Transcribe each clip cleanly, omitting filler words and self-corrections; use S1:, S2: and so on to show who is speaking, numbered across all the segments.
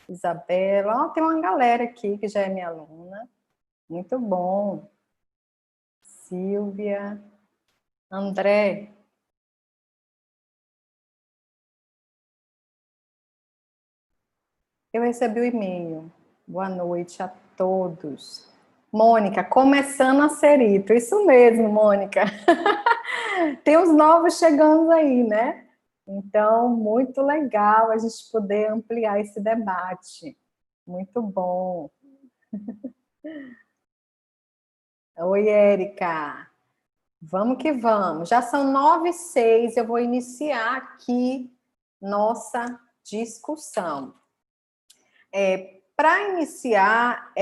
S1: Isabela, tem uma galera aqui que já é minha aluna. Muito bom. Silvia, André. Eu recebi o e-mail. Boa noite a todos. Mônica, começando a Serito. Isso mesmo, Mônica. Tem os novos chegando aí, né? Então, muito legal a gente poder ampliar esse debate. Muito bom. Oi, Érica. Vamos que vamos. Já são 9h06, eu vou iniciar aqui nossa discussão. Para iniciar,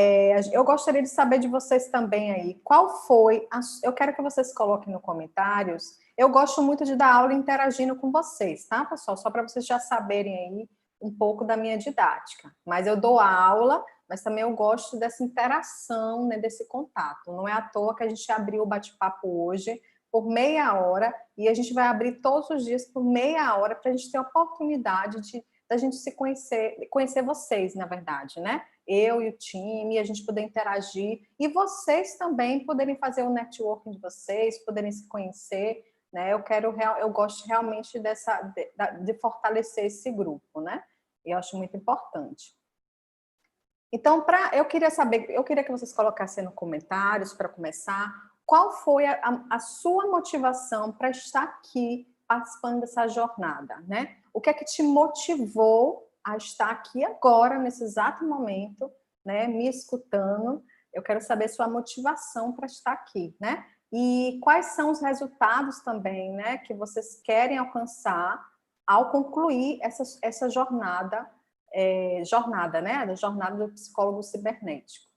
S1: eu gostaria de saber de vocês também aí, qual foi, eu quero que vocês coloquem nos comentários, eu gosto muito de dar aula interagindo com vocês, tá, pessoal? Só para vocês já saberem aí um pouco da minha didática. Mas eu dou aula, mas também eu gosto dessa interação, né, desse contato. Não é à toa que a gente abriu o bate-papo hoje por meia hora e a gente vai abrir todos os dias por meia hora para a gente ter a oportunidade da gente se conhecer vocês, na verdade, né? Eu e o time, a gente poder interagir e vocês também poderem fazer o networking de vocês, poderem se conhecer, né? Eu gosto realmente de fortalecer esse grupo, né? E eu acho muito importante. Então, eu queria que vocês colocassem nos comentários, para começar, qual foi a sua motivação para estar aqui participando dessa jornada, né? O que é que te motivou a estar aqui agora, nesse exato momento, né, me escutando? Eu quero saber sua motivação para estar aqui, né? E quais são os resultados também, né, que vocês querem alcançar ao concluir essa jornada, né, da jornada do psicólogo cibernético.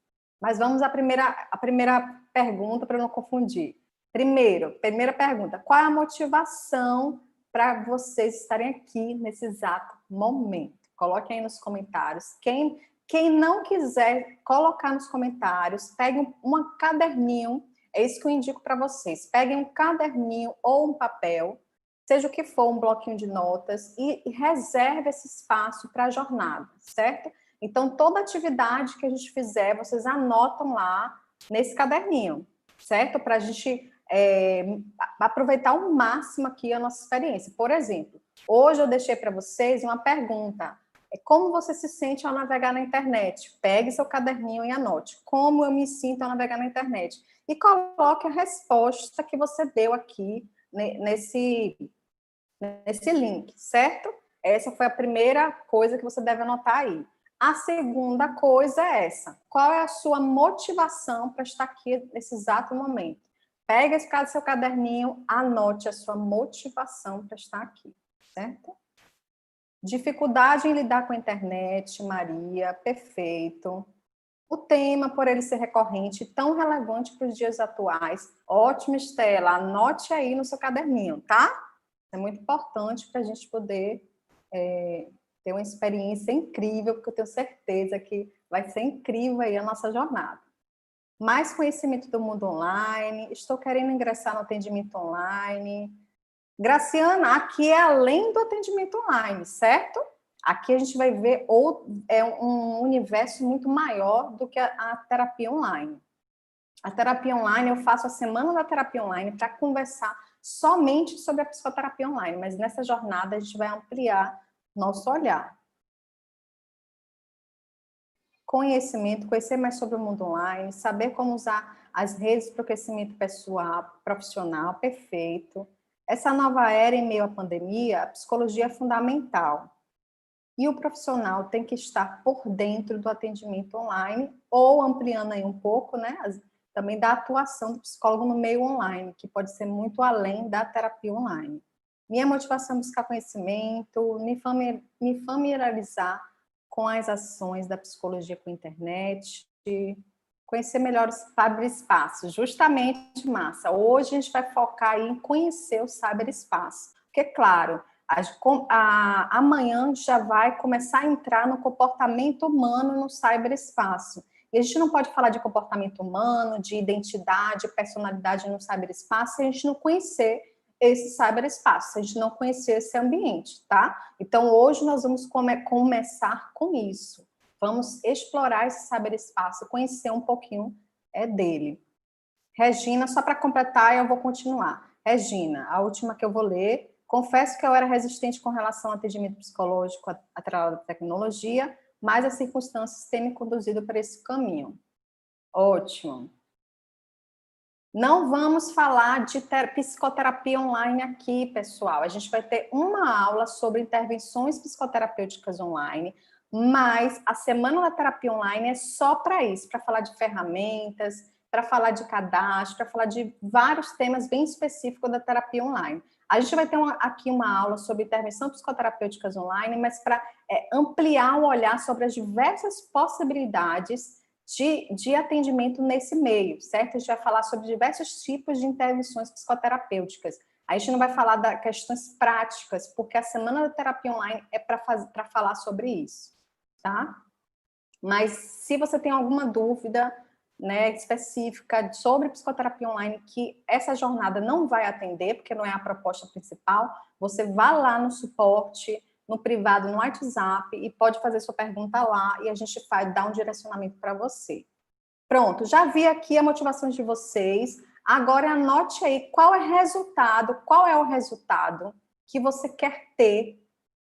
S1: Mas vamos à primeira pergunta, para não confundir. Primeira pergunta, qual é a motivação para vocês estarem aqui nesse exato momento? Coloquem aí nos comentários. Quem não quiser colocar nos comentários, pegue um caderninho, é isso que eu indico para vocês. Peguem um caderninho ou um papel, seja o que for, um bloquinho de notas, e reserve esse espaço para a jornada, certo? Então, toda atividade que a gente fizer, vocês anotam lá nesse caderninho, certo? Para a gente aproveitar ao máximo aqui a nossa experiência. Por exemplo, hoje eu deixei para vocês uma pergunta. Como você se sente ao navegar na internet? Pegue seu caderninho e anote. Como eu me sinto ao navegar na internet? E coloque a resposta que você deu aqui nesse link, certo? Essa foi a primeira coisa que você deve anotar aí. A segunda coisa é essa. Qual é a sua motivação para estar aqui nesse exato momento? Pega esse seu caderninho, anote a sua motivação para estar aqui, certo? Dificuldade em lidar com a internet, Maria, perfeito. O tema, por ele ser recorrente, tão relevante para os dias atuais. Ótimo, Estela, anote aí no seu caderninho, tá? É muito importante para a gente poder ter uma experiência incrível, porque eu tenho certeza que vai ser incrível aí a nossa jornada. Mais conhecimento do mundo online, estou querendo ingressar no atendimento online. Graciana, aqui é além do atendimento online, certo? Aqui a gente vai ver um universo muito maior do que a terapia online. A terapia online, eu faço a semana da terapia online para conversar somente sobre a psicoterapia online, mas nessa jornada a gente vai ampliar nosso olhar. Conhecimento, conhecer mais sobre o mundo online, saber como usar as redes para o crescimento pessoal, profissional, perfeito. Essa nova era em meio à pandemia, a psicologia é fundamental. E o profissional tem que estar por dentro do atendimento online, ou ampliando aí um pouco, né, também da atuação do psicólogo no meio online, que pode ser muito além da terapia online. Minha motivação é buscar conhecimento, me familiarizar com as ações da psicologia com a internet, conhecer melhor os cyberespaços. Justamente, Márcia, hoje a gente vai focar em conhecer o cyberespaço. Porque, claro, amanhã já vai começar a entrar no comportamento humano no cyberespaço. E a gente não pode falar de comportamento humano, de identidade, personalidade no cyberespaço, se a gente não conhecer esse cyberespaço, se a gente não conhecer esse ambiente, tá? Então, hoje nós vamos começar com isso. Vamos explorar esse cyberespaço, conhecer um pouquinho dele. Regina, só para completar, eu vou continuar. Regina, a última que eu vou ler. Confesso que eu era resistente com relação ao atendimento psicológico atrelado à tecnologia, mas as circunstâncias têm me conduzido para esse caminho. Ótimo. Não vamos falar de psicoterapia online aqui, pessoal. A gente vai ter uma aula sobre intervenções psicoterapêuticas online, mas a Semana da Terapia Online é só para isso, para falar de ferramentas, para falar de cadastro, para falar de vários temas bem específicos da terapia online. A gente vai ter aqui uma aula sobre intervenção psicoterapêuticas online, mas para ampliar o olhar sobre as diversas possibilidades de atendimento nesse meio, certo? A gente vai falar sobre diversos tipos de intervenções psicoterapêuticas. A gente não vai falar das questões práticas, porque a Semana da Terapia Online é para falar sobre isso, tá? Mas se você tem alguma dúvida, né, específica sobre psicoterapia online, que essa jornada não vai atender, porque não é a proposta principal, você vá lá no suporte, no privado, no WhatsApp, e pode fazer sua pergunta lá, e a gente vai dar um direcionamento para você. Pronto, já vi aqui a motivação de vocês. Agora anote aí qual é o resultado que você quer ter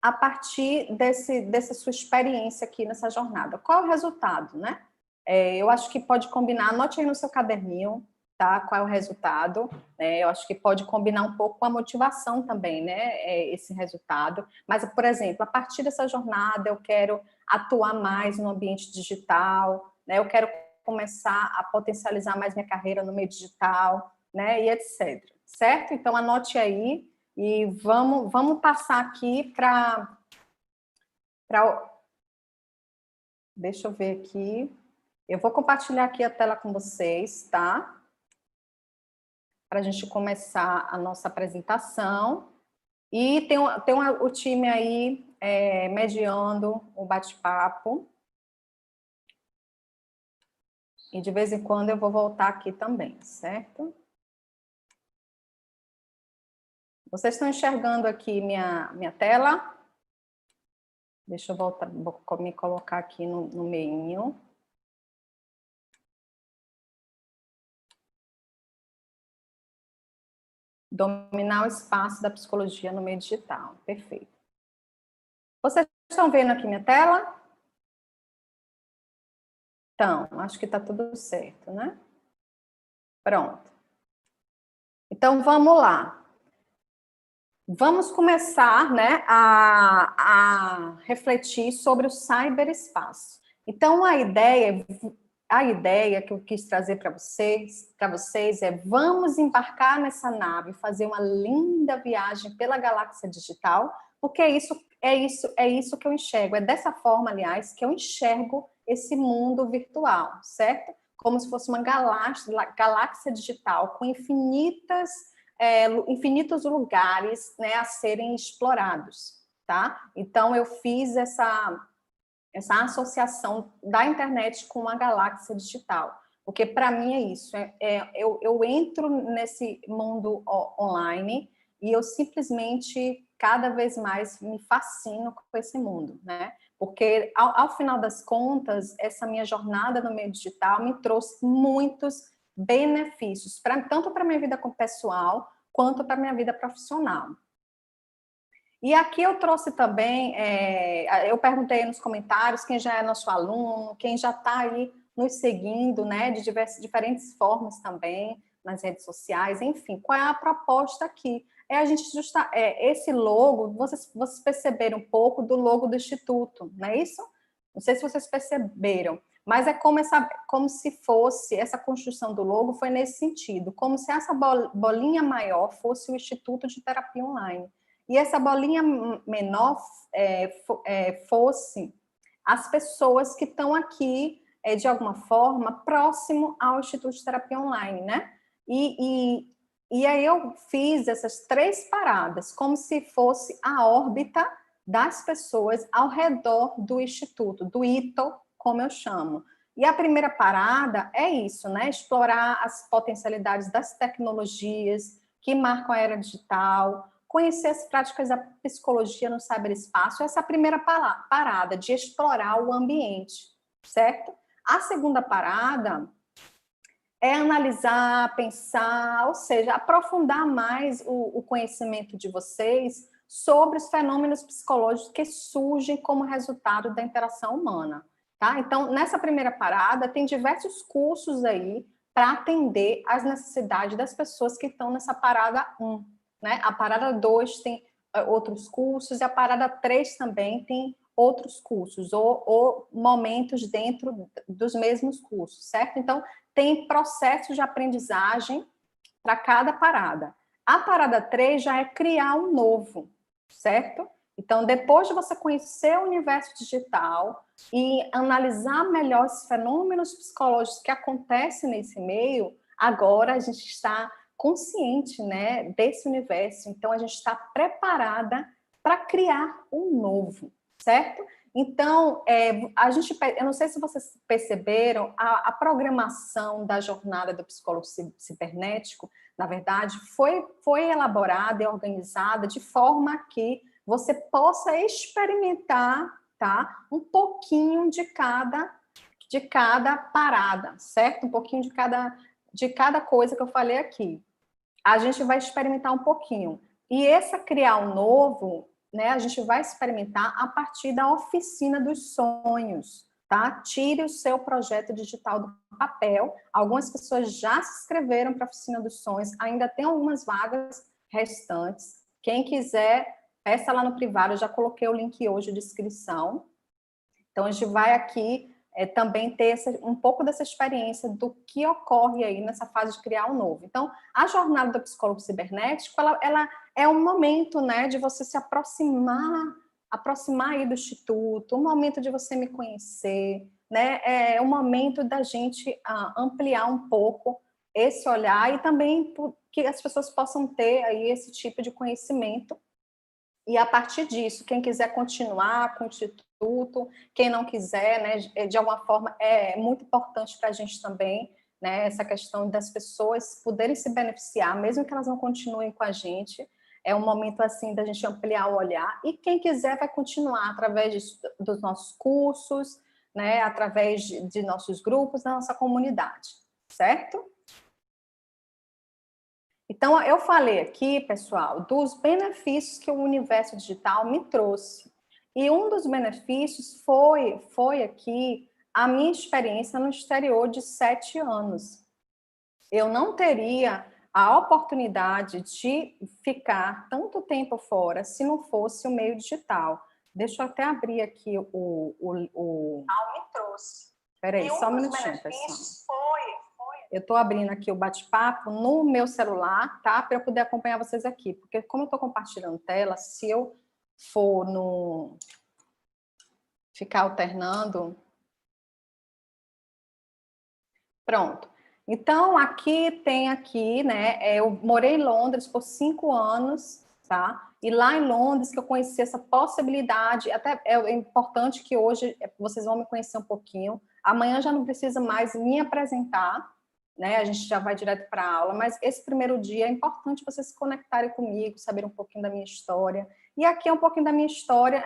S1: a partir dessa sua experiência aqui nessa jornada. Qual é o resultado, né? Eu acho que pode combinar, anote aí no seu caderninho, tá? Qual é o resultado. Eu acho que pode combinar um pouco com a motivação também, né? Esse resultado. Mas, por exemplo, a partir dessa jornada, eu quero atuar mais no ambiente digital, né? Eu quero começar a potencializar mais minha carreira no meio digital, né? E etc. Certo? Então, anote aí e vamos passar aqui para... Deixa eu ver aqui. Eu vou compartilhar aqui a tela com vocês, tá? Para a gente começar a nossa apresentação. E tem o time aí mediando o bate-papo. E de vez em quando eu vou voltar aqui também, certo? Vocês estão enxergando aqui minha tela? Deixa eu voltar, vou me colocar aqui no meinho. Dominar o espaço da psicologia no meio digital. Perfeito. Vocês estão vendo aqui minha tela? Então, acho que está tudo certo, né? Pronto. Então, vamos lá. Vamos começar, né, a refletir sobre o cyberespaço. Então, a ideia que eu quis trazer para vocês é: vamos embarcar nessa nave, fazer uma linda viagem pela galáxia digital, porque é isso que eu enxergo. É dessa forma, aliás, que eu enxergo esse mundo virtual, certo? Como se fosse uma galáxia digital com infinitos lugares, né, a serem explorados, tá? Então, eu fiz essa associação da internet com a galáxia digital, porque para mim é isso, eu entro nesse mundo online e eu simplesmente cada vez mais me fascino com esse mundo, né? Porque ao final das contas, essa minha jornada no meio digital me trouxe muitos benefícios, tanto para a minha vida pessoal, quanto para a minha vida profissional. E aqui eu trouxe também, eu perguntei nos comentários quem já é nosso aluno, quem já está aí nos seguindo, né, de diferentes formas também, nas redes sociais, enfim, qual é a proposta aqui? A gente esse logo, vocês perceberam um pouco do logo do Instituto, não é isso? Não sei se vocês perceberam, mas é como se fosse, essa construção do logo foi nesse sentido, como se essa bolinha maior fosse o Instituto de Terapia Online. E essa bolinha menor fosse as pessoas que estão aqui, de alguma forma, próximo ao Instituto de Terapia Online, né? E aí eu fiz essas 3 paradas, como se fosse a órbita das pessoas ao redor do Instituto, do ITO, como eu chamo. E a primeira parada é isso, né? Explorar as potencialidades das tecnologias que marcam a era digital, conhecer as práticas da psicologia no cyberespaço, essa é a primeira parada, de explorar o ambiente, certo? A segunda parada é analisar, pensar, ou seja, aprofundar mais o conhecimento de vocês sobre os fenômenos psicológicos que surgem como resultado da interação humana, tá? Então, nessa primeira parada, tem diversos cursos aí para atender às necessidades das pessoas que estão nessa parada 1, né? A parada 2 tem outros cursos, e a parada 3 também tem outros cursos, ou momentos dentro dos mesmos cursos, certo? Então, tem processos de aprendizagem para cada parada. A parada 3 já é criar um novo, certo? Então, depois de você conhecer o universo digital e analisar melhor os fenômenos psicológicos que acontecem nesse meio, agora a gente está consciente, né, desse universo. Então, a gente está preparada para criar um novo, certo? Então, a gente, eu não sei se vocês perceberam, a programação da jornada do psicólogo cibernético, na verdade, foi elaborada e organizada de forma que você possa experimentar, tá, um pouquinho de cada parada, certo? Um pouquinho de cada coisa que eu falei aqui. A gente vai experimentar um pouquinho. E essa criar um novo, né, a gente vai experimentar a partir da oficina dos sonhos, tá? Tire o seu projeto digital do papel. Algumas pessoas já se inscreveram para a oficina dos sonhos, ainda tem algumas vagas restantes. Quem quiser, peça lá no privado, eu já coloquei o link hoje de inscrição. Então, a gente vai aqui também ter um pouco dessa experiência do que ocorre aí nessa fase de criar um novo. Então, a jornada do psicólogo cibernético, ela é um momento, né, de você se aproximar aí do Instituto, um momento de você me conhecer, né, é um momento da gente ampliar um pouco esse olhar e também que as pessoas possam ter aí esse tipo de conhecimento. E a partir disso, quem quiser continuar com o Instituto, quem não quiser, né, de alguma forma, é muito importante para a gente também, né, essa questão das pessoas poderem se beneficiar, mesmo que elas não continuem com a gente, é um momento assim da gente ampliar o olhar, e quem quiser vai continuar através dos nossos cursos, né, através de nossos grupos, da nossa comunidade, certo? Então, eu falei aqui, pessoal, dos benefícios que o universo digital me trouxe. E um dos benefícios foi aqui a minha experiência no exterior de 7 anos. Eu não teria a oportunidade de ficar tanto tempo fora se não fosse o meio digital. Deixa eu até abrir aqui me trouxe. Peraí, só um minutinho, pessoal. Eu estou abrindo aqui o bate-papo no meu celular, tá? Para eu poder acompanhar vocês aqui. Porque como eu estou compartilhando tela, se eu for ficar alternando... Pronto. Então, aqui, né? Eu morei em Londres por 5 anos, tá? E lá em Londres que eu conheci essa possibilidade, até é importante que hoje vocês vão me conhecer um pouquinho. Amanhã já não precisa mais me apresentar, né? A gente já vai direto para a aula, mas esse primeiro dia é importante vocês se conectarem comigo, saber um pouquinho da minha história. E aqui é um pouquinho da minha história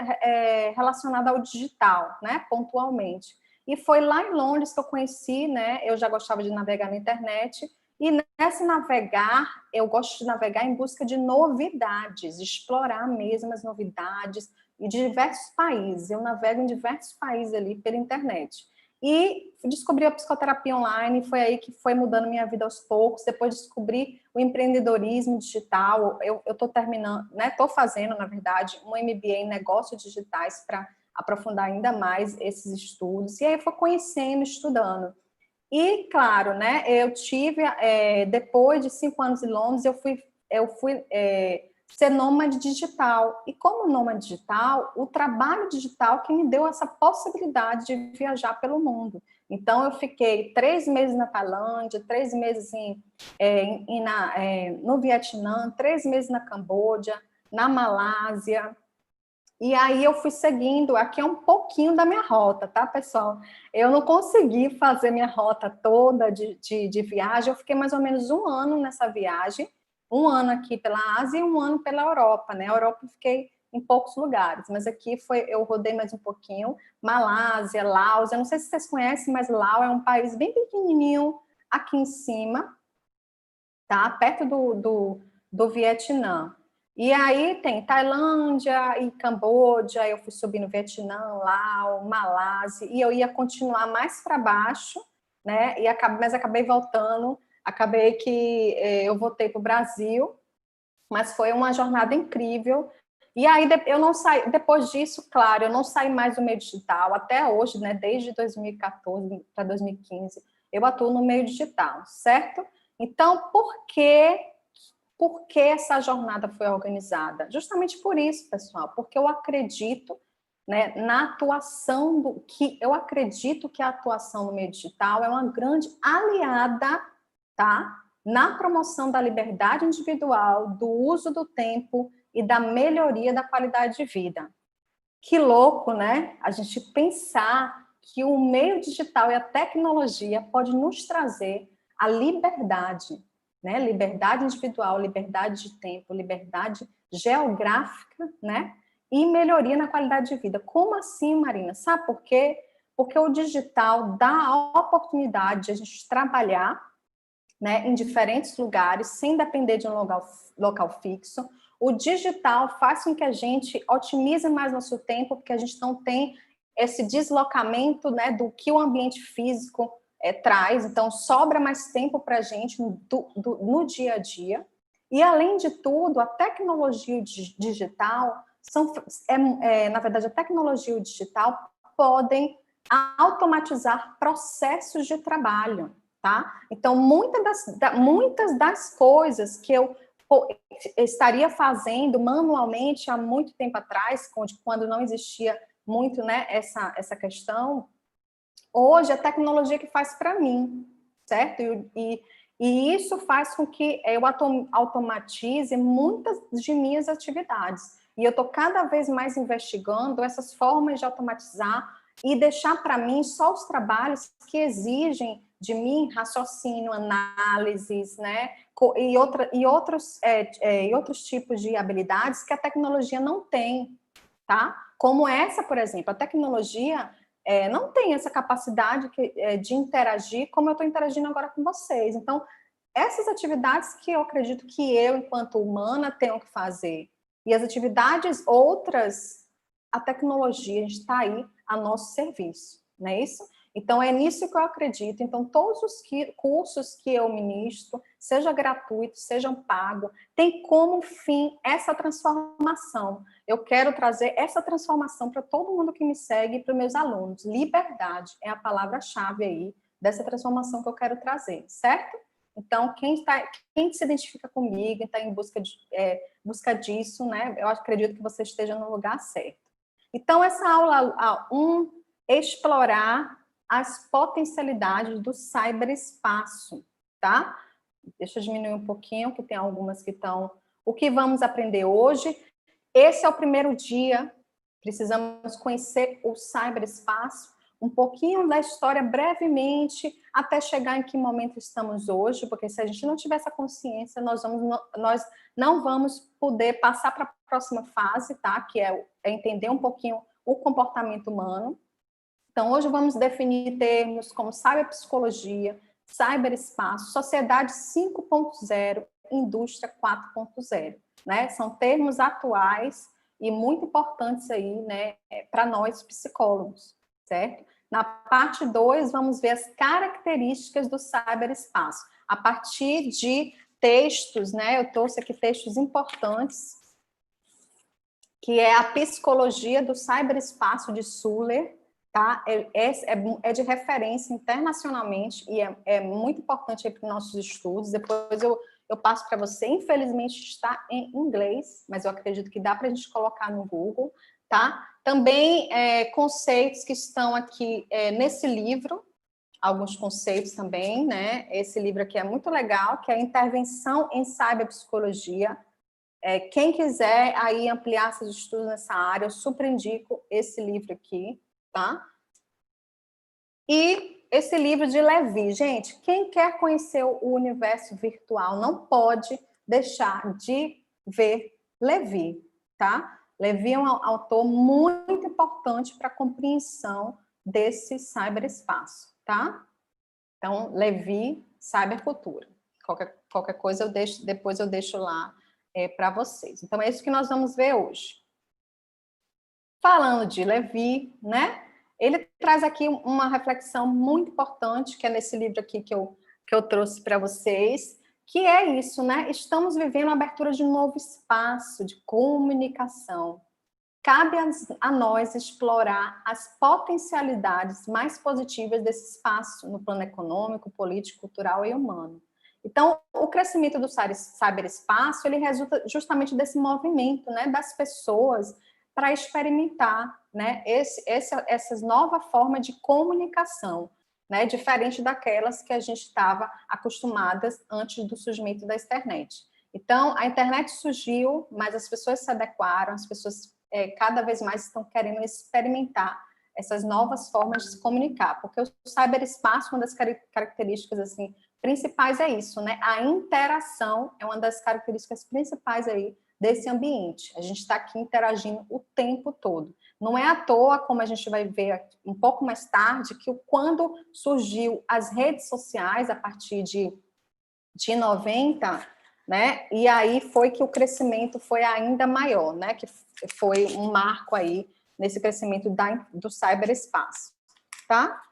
S1: relacionada ao digital, né? Pontualmente. E foi lá em Londres que eu conheci, né? Eu já gostava de navegar na internet. E nesse navegar, eu gosto de navegar em busca de novidades, explorar mesmo as novidades de diversos países. Eu navego em diversos países ali pela internet. E descobri a psicoterapia online, foi aí que foi mudando minha vida aos poucos. Depois descobri o empreendedorismo digital. Eu estou terminando, né? Estou fazendo, na verdade, um MBA em negócios digitais para aprofundar ainda mais esses estudos. E aí eu fui conhecendo, estudando. E, claro, né? Eu tive, depois de 5 anos em Londres, eu fui ser nômade digital. E como nômade digital, o trabalho digital que me deu essa possibilidade de viajar pelo mundo. Então, eu fiquei 3 meses na Tailândia, 3 meses no Vietnã, 3 meses na Camboja, na Malásia. E aí eu fui seguindo, aqui é um pouquinho da minha rota, tá, pessoal? Eu não consegui fazer minha rota toda de viagem, eu fiquei mais ou menos 1 ano nessa viagem, um ano aqui pela Ásia e um ano pela Europa, né? A Europa eu fiquei em poucos lugares, mas aqui eu rodei mais um pouquinho. Malásia, Laos, eu não sei se vocês conhecem, mas Laos é um país bem pequenininho aqui em cima, tá? Perto do Vietnã. E aí tem Tailândia e Camboja, eu fui subir no Vietnã, Laos, Malásia, e eu ia continuar mais para baixo, né? Mas acabei voltando, acabei que eu voltei para o Brasil, mas foi uma jornada incrível. E aí eu não saí, depois disso, claro, eu não saí mais do meio digital, até hoje, né? Desde 2014 para 2015, eu atuo no meio digital, certo? Então, por que essa jornada foi organizada? Justamente por isso, pessoal, porque eu acredito, né, na atuação eu acredito que a atuação no meio digital é uma grande aliada, tá? Na promoção da liberdade individual, do uso do tempo e da melhoria da qualidade de vida. Que louco, né? A gente pensar que o meio digital e a tecnologia pode nos trazer a liberdade, né? Liberdade individual, liberdade de tempo, liberdade geográfica, né? E melhoria na qualidade de vida. Como assim, Marina? Sabe por quê? Porque o digital dá a oportunidade de a gente trabalhar, né, em diferentes lugares, sem depender de um local fixo. O digital faz com que a gente otimize mais nosso tempo, porque a gente não tem esse deslocamento, né, do que o ambiente físico traz. Então, sobra mais tempo para a gente no dia a dia. E, além de tudo, a tecnologia digital, na verdade, a tecnologia e o digital podem automatizar processos de trabalho, tá? Então, muitas das coisas que eu estaria fazendo manualmente há muito tempo atrás, quando não existia muito, né, essa questão, hoje a tecnologia que faz para mim, certo? E isso faz com que eu automatize muitas de minhas atividades. E eu estou cada vez mais investigando essas formas de automatizar e deixar para mim só os trabalhos que exigem de mim raciocínio, análises, né? E outros tipos de habilidades que a tecnologia não tem, tá? Como essa, por exemplo, a tecnologia não tem essa capacidade de interagir como eu estou interagindo agora com vocês. Então, essas atividades que eu acredito que eu, enquanto humana, tenho que fazer. E as atividades outras, a tecnologia está aí a nosso serviço, não é isso? Então, é nisso que eu acredito. Então, todos os cursos que eu ministro, seja gratuito, sejam pagos, tem como fim essa transformação. Eu quero trazer essa transformação para todo mundo que me segue e para os meus alunos. Liberdade é a palavra-chave aí dessa transformação que eu quero trazer, certo? Então, quem se identifica comigo, está em busca disso, né? Eu acredito que você esteja no lugar certo. Então, essa aula 1, explorar as potencialidades do cyberespaço, tá? Deixa eu diminuir um pouquinho, que tem algumas que estão... O que vamos aprender hoje? Esse é o primeiro dia, precisamos conhecer o cyberespaço, um pouquinho da história brevemente, até chegar em que momento estamos hoje, porque se a gente não tiver essa consciência, nós não vamos poder passar para a próxima fase, tá? Que é entender um pouquinho o comportamento humano. Então, hoje vamos definir termos como cyberpsicologia, cyberespaço, sociedade 5.0, indústria 4.0, né? São termos atuais e muito importantes aí, né, para nós psicólogos, certo? Na parte 2, vamos ver as características do cyberespaço, a partir de textos, né? Eu trouxe aqui textos importantes, que é a psicologia do cyberespaço de Suller, tá? É de referência internacionalmente e é muito importante para os nossos estudos. Depois eu passo para você. Infelizmente está em inglês, mas eu acredito que dá para a gente colocar no Google, tá? Também conceitos que estão aqui nesse livro, alguns conceitos também, né? Esse livro aqui é muito legal, que é a Intervenção em Cyberpsicologia. Quem quiser aí ampliar seus estudos nessa área, eu super indico esse livro aqui, tá? E esse livro de Levi, gente, quem quer conhecer o universo virtual não pode deixar de ver Levi, tá? Levi é um autor muito importante para a compreensão desse cyberespaço, tá? Então, Levi, cybercultura. Qualquer coisa depois eu deixo lá para vocês. Então, é isso que nós vamos ver hoje. Falando de Levi, né? Ele traz aqui uma reflexão muito importante, que é nesse livro aqui que eu trouxe para vocês, que é isso, né? Estamos vivendo a abertura de um novo espaço de comunicação. Cabe a nós explorar as potencialidades mais positivas desse espaço no plano econômico, político, cultural e humano. Então, o crescimento do cyberespaço, ele resulta justamente desse movimento, né, das pessoas para experimentar, né, essas nova forma de comunicação, né, diferente daquelas que a gente estava acostumadas antes do surgimento da internet. Então, a internet surgiu, mas as pessoas se adequaram, as pessoas cada vez mais estão querendo experimentar essas novas formas de se comunicar, porque o cyberespaço, uma das características assim principais é isso, né? A interação é uma das características principais aí desse ambiente. A gente está aqui interagindo o tempo todo. Não é à toa, como a gente vai ver um pouco mais tarde, que quando surgiu as redes sociais, a partir de 90, né? E aí foi que o crescimento foi ainda maior, né? Que foi um marco aí nesse crescimento do cyberespaço, tá?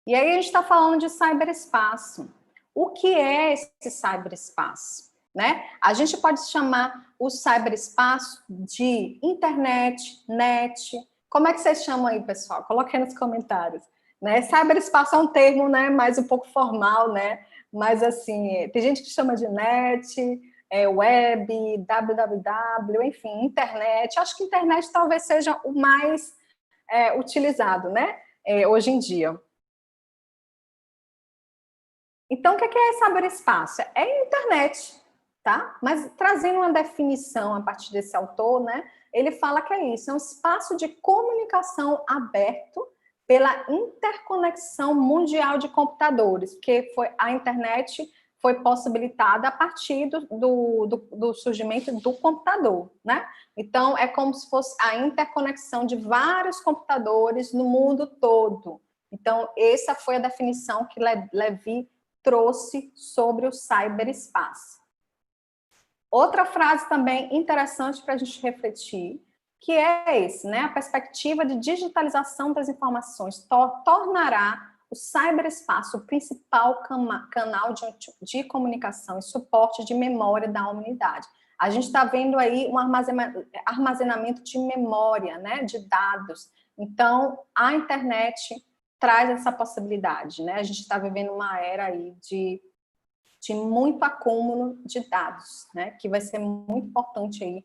S1: E aí a gente está falando de cyberespaço. O que é esse cyberespaço? Né? A gente pode chamar o cyberespaço de internet, net. Como é que vocês chamam aí, pessoal? Coloquem nos comentários. Né? Cyberespaço é um termo, né, mais um pouco formal, né? Mas assim, tem gente que chama de net, web, www, enfim, internet. Acho que internet talvez seja o mais utilizado, né? Hoje em dia. Então, o que é cyberespaço? É a internet, tá? Mas trazendo uma definição a partir desse autor, né? Ele fala que é isso, é um espaço de comunicação aberto pela interconexão mundial de computadores, porque a internet foi possibilitada a partir do surgimento do computador, né? Então, é como se fosse a interconexão de vários computadores no mundo todo. Então, essa foi a definição que Levi trouxe sobre o cyberespaço. Outra frase também interessante para a gente refletir, que é esse, né? A perspectiva de digitalização das informações tornará o cyberespaço o principal canal de comunicação e suporte de memória da humanidade. A gente está vendo aí um armazenamento de memória, né? De dados. Então, a internet traz essa possibilidade, né? A gente está vivendo uma era aí de muito acúmulo de dados, né? Que vai ser muito importante aí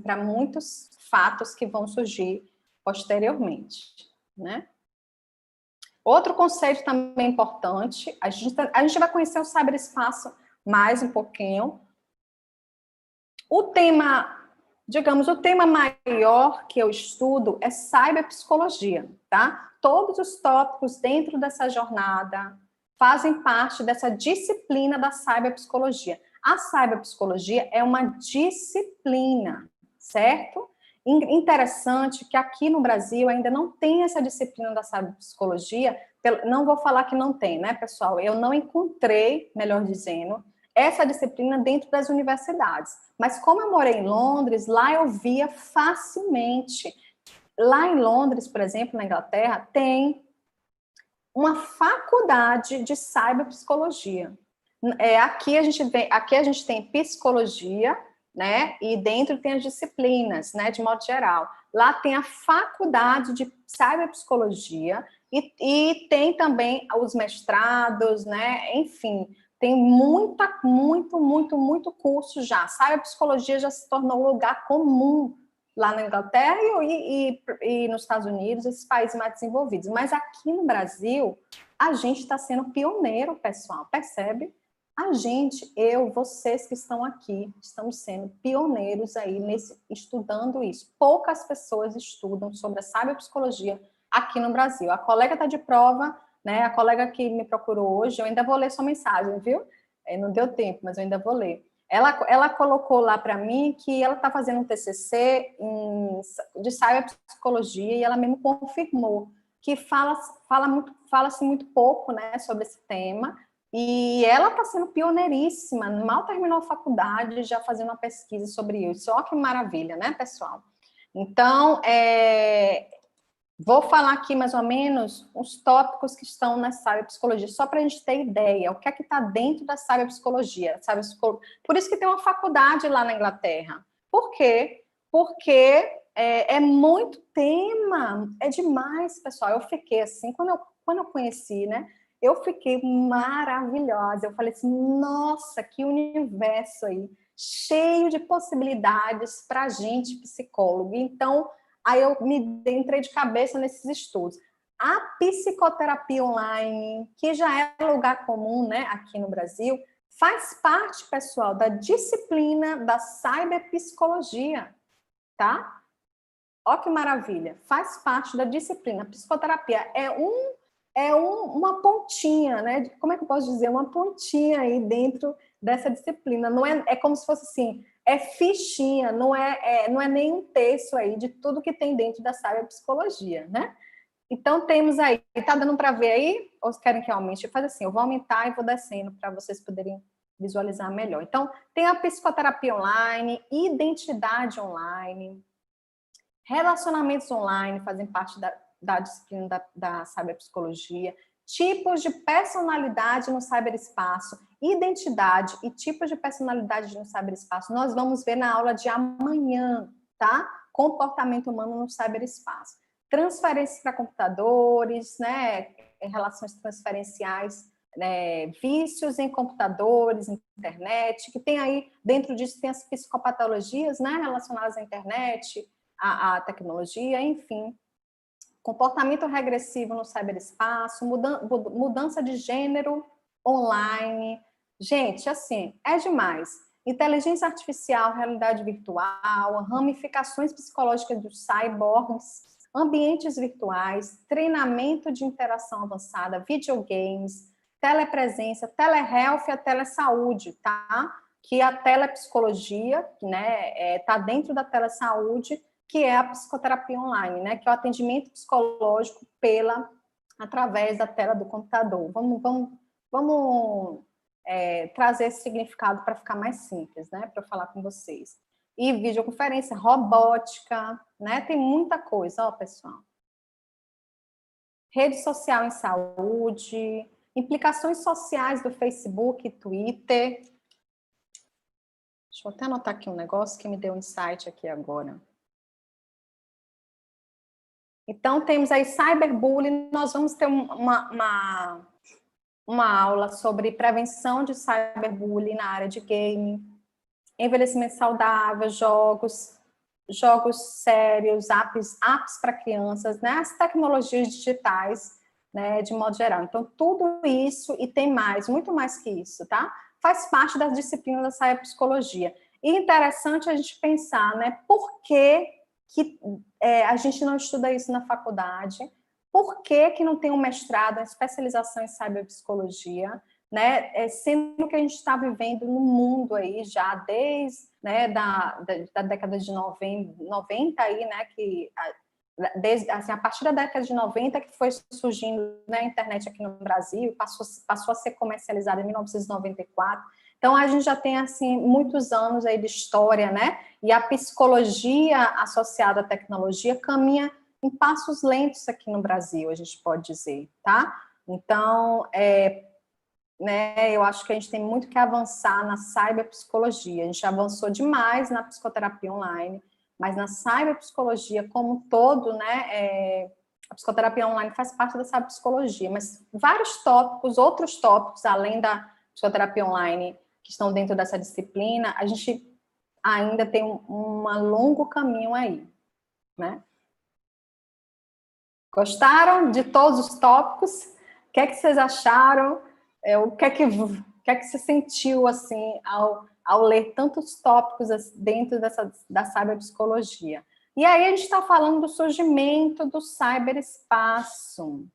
S1: para muitos fatos que vão surgir posteriormente, né? Outro conceito também importante, a gente vai conhecer o cyberespaço mais um pouquinho. O tema, digamos, o tema maior que eu estudo é cyberpsicologia, tá? Todos os tópicos dentro dessa jornada fazem parte dessa disciplina da cyberpsicologia. A cyberpsicologia é uma disciplina, certo? Interessante que aqui no Brasil ainda não tem essa disciplina da cyberpsicologia, não vou falar que não tem, né, pessoal? Eu não encontrei, melhor dizendo, essa disciplina dentro das universidades. Mas como eu morei em Londres, lá eu via facilmente. Lá em Londres, por exemplo, na Inglaterra, tem uma faculdade de cyberpsicologia. Aqui a gente tem psicologia, né? E dentro tem as disciplinas, né? De modo geral. Lá tem a faculdade de cyberpsicologia e tem também os mestrados, né? Enfim, tem muito curso já. Cyberpsicologia já se tornou um lugar comum lá na Inglaterra e nos Estados Unidos, esses países mais desenvolvidos. Mas aqui no Brasil, a gente está sendo pioneiro, pessoal, percebe? A gente, vocês que estão aqui, estamos sendo pioneiros aí estudando isso. Poucas pessoas estudam sobre a cyberpsicologia aqui no Brasil. A colega está de prova, né? A colega que me procurou hoje, eu ainda vou ler sua mensagem, viu? Não deu tempo, mas eu ainda vou ler. Ela colocou lá para mim que ela está fazendo um TCC de cyberpsicologia e ela mesmo confirmou que fala-se muito pouco, né, sobre esse tema, e ela está sendo pioneiríssima, mal terminou a faculdade, já fazendo uma pesquisa sobre isso. Olha que maravilha, né, pessoal? Então, vou falar aqui mais ou menos os tópicos que estão na cyberpsicologia, só para a gente ter ideia, o que é que está dentro da cyberpsicologia. Por isso que tem uma faculdade lá na Inglaterra. Por quê? Porque é muito tema, é demais, pessoal. Eu fiquei assim, quando eu conheci, né? Eu fiquei maravilhosa. Eu falei assim, nossa, que universo aí, cheio de possibilidades para a gente, psicólogo. Então, aí eu me entrei de cabeça nesses estudos. A psicoterapia online, que já é lugar comum, né, aqui no Brasil, faz parte, pessoal, da disciplina da cyberpsicologia, tá? Ó que maravilha, faz parte da disciplina. A psicoterapia uma pontinha, né? Como é que eu posso dizer? Uma pontinha aí dentro dessa disciplina. Não é como se fosse assim, é fichinha, não é nem um terço aí de tudo que tem dentro da cyberpsicologia, né? Então temos aí, tá dando para ver aí? Ou querem que eu aumente? Faz assim, eu vou aumentar e vou descendo para vocês poderem visualizar melhor. Então, tem a psicoterapia online, identidade online, relacionamentos online fazem parte da disciplina da cyberpsicologia, tipos de personalidade no cyberespaço, identidade e tipos de personalidade no cyberespaço. Nós vamos ver na aula de amanhã, tá? Comportamento humano no cyberespaço. Transferência para computadores, né? Relações transferenciais, né? Vícios em computadores, internet, que tem aí, dentro disso tem as psicopatologias, né? Relacionadas à internet, a tecnologia, enfim. Comportamento regressivo no cyberespaço, mudança de gênero online. Gente, assim, é demais. Inteligência artificial, realidade virtual, ramificações psicológicas dos cyborgs, ambientes virtuais, treinamento de interação avançada, videogames, telepresença, telehealth e a telesaúde, tá? Que a telepsicologia, né, tá dentro da telesaúde, que é a psicoterapia online, né? Que é o atendimento psicológico através da tela do computador. Vamos trazer esse significado para ficar mais simples, né? Para eu falar com vocês. E videoconferência, robótica, né? Tem muita coisa, ó, pessoal. Rede social em saúde, implicações sociais do Facebook e Twitter. Deixa eu até anotar aqui um negócio que me deu um insight aqui agora. Então, temos aí cyberbullying, nós vamos ter uma aula sobre prevenção de cyberbullying na área de game, envelhecimento saudável, jogos sérios, apps para crianças, né? As tecnologias digitais, né, de modo geral. Então, tudo isso e tem mais, muito mais que isso, tá? Faz parte das disciplinas da cyberpsicologia. E interessante a gente pensar, né, por que a gente não estuda isso na faculdade, por que não tem um mestrado, uma especialização em cyberpsicologia, né? Sendo que a gente está vivendo no mundo aí já desde, né, da década de 90 aí, né, desde, assim, a partir da década de 90 que foi surgindo, né, a internet aqui no Brasil, passou a ser comercializada em 1994. Então, a gente já tem, assim, muitos anos aí de história, né? E a psicologia associada à tecnologia caminha em passos lentos aqui no Brasil, a gente pode dizer, tá? Então, né, eu acho que a gente tem muito que avançar na cyberpsicologia. A gente avançou demais na psicoterapia online, mas na cyberpsicologia como um todo, né, a psicoterapia online faz parte da cyberpsicologia, mas vários tópicos, outros tópicos, além da psicoterapia online, que estão dentro dessa disciplina, a gente ainda tem um longo caminho aí, né? Gostaram de todos os tópicos? O que é que vocês acharam? O que é que você sentiu, assim, ao ler tantos tópicos dentro da cyberpsicologia? E aí a gente está falando do surgimento do cyberespaço.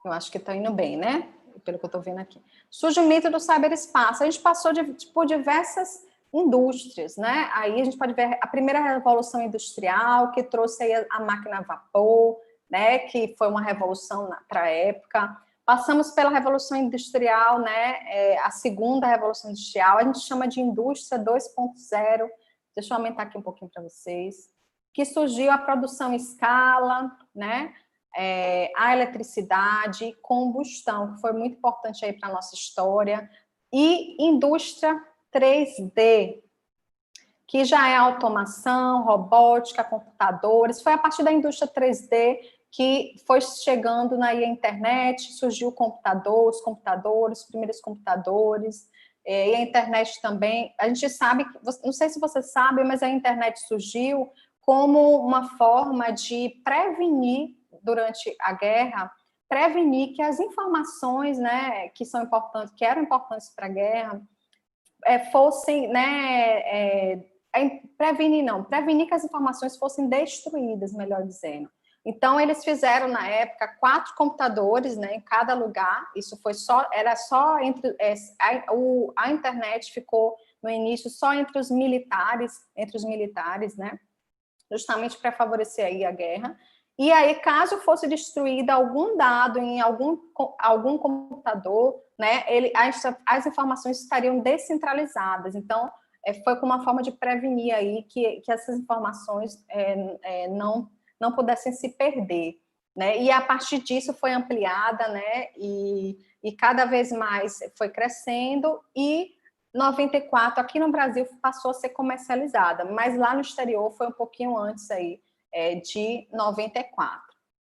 S1: Eu acho que está indo bem, né? Pelo que eu estou vendo aqui. Surge o mito do cyberespaço. A gente passou por diversas indústrias, né? Aí a gente pode ver a primeira revolução industrial, que trouxe aí a máquina a vapor, né? Que foi uma revolução para a época. Passamos pela revolução industrial, né? A segunda revolução industrial, a gente chama de indústria 2.0. Deixa eu aumentar aqui um pouquinho para vocês. Que surgiu a produção em escala, né? A eletricidade, combustão, que foi muito importante aí para a nossa história, e indústria 3D, que já é automação, robótica, computadores. Foi a partir da indústria 3D que foi chegando na internet, surgiu o computador, os computadores, os primeiros computadores, e a internet também. A gente sabe, não sei se você sabe, mas a internet surgiu como uma forma de prevenir, durante a guerra, prevenir que as informações, né, que são importantes, que eram importantes para a guerra, fossem, né, prevenir que as informações fossem destruídas, melhor dizendo. Então, eles fizeram, na época, 4 computadores, né, em cada lugar. Isso era só entre... a internet ficou, no início, só entre os militares, né, justamente para favorecer aí a guerra. E aí, caso fosse destruído algum dado em algum computador, né, as informações estariam descentralizadas. Então, foi como uma forma de prevenir aí que essas informações não pudessem se perder, né? E a partir disso foi ampliada, né? E cada vez mais foi crescendo, e 94 aqui no Brasil passou a ser comercializada, mas lá no exterior foi um pouquinho antes aí, de 94,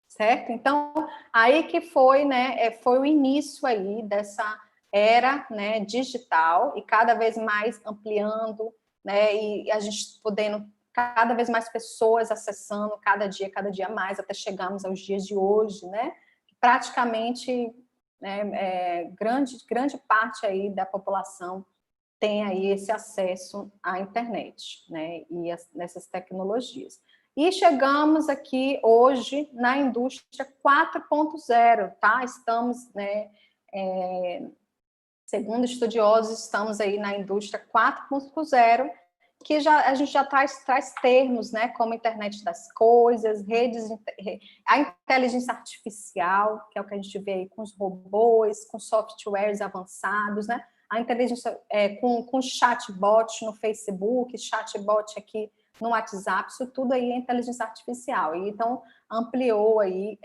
S1: certo? Então, aí que foi, né, foi o início aí dessa era, né, digital, e cada vez mais ampliando, né, e a gente podendo, cada vez mais pessoas acessando, cada dia mais, até chegarmos aos dias de hoje, né, praticamente, né, grande parte aí da população tem aí esse acesso à internet, né, e nessas tecnologias. E chegamos aqui hoje na indústria 4.0, tá? Estamos, né, segundo estudiosos, estamos aí na indústria 4.0, que a gente já traz termos, né, como internet das coisas, a inteligência artificial, que é o que a gente vê aí com os robôs, com softwares avançados, né? A inteligência com chatbot no Facebook, chatbot aqui no WhatsApp, isso tudo aí é inteligência artificial. E então ampliou aí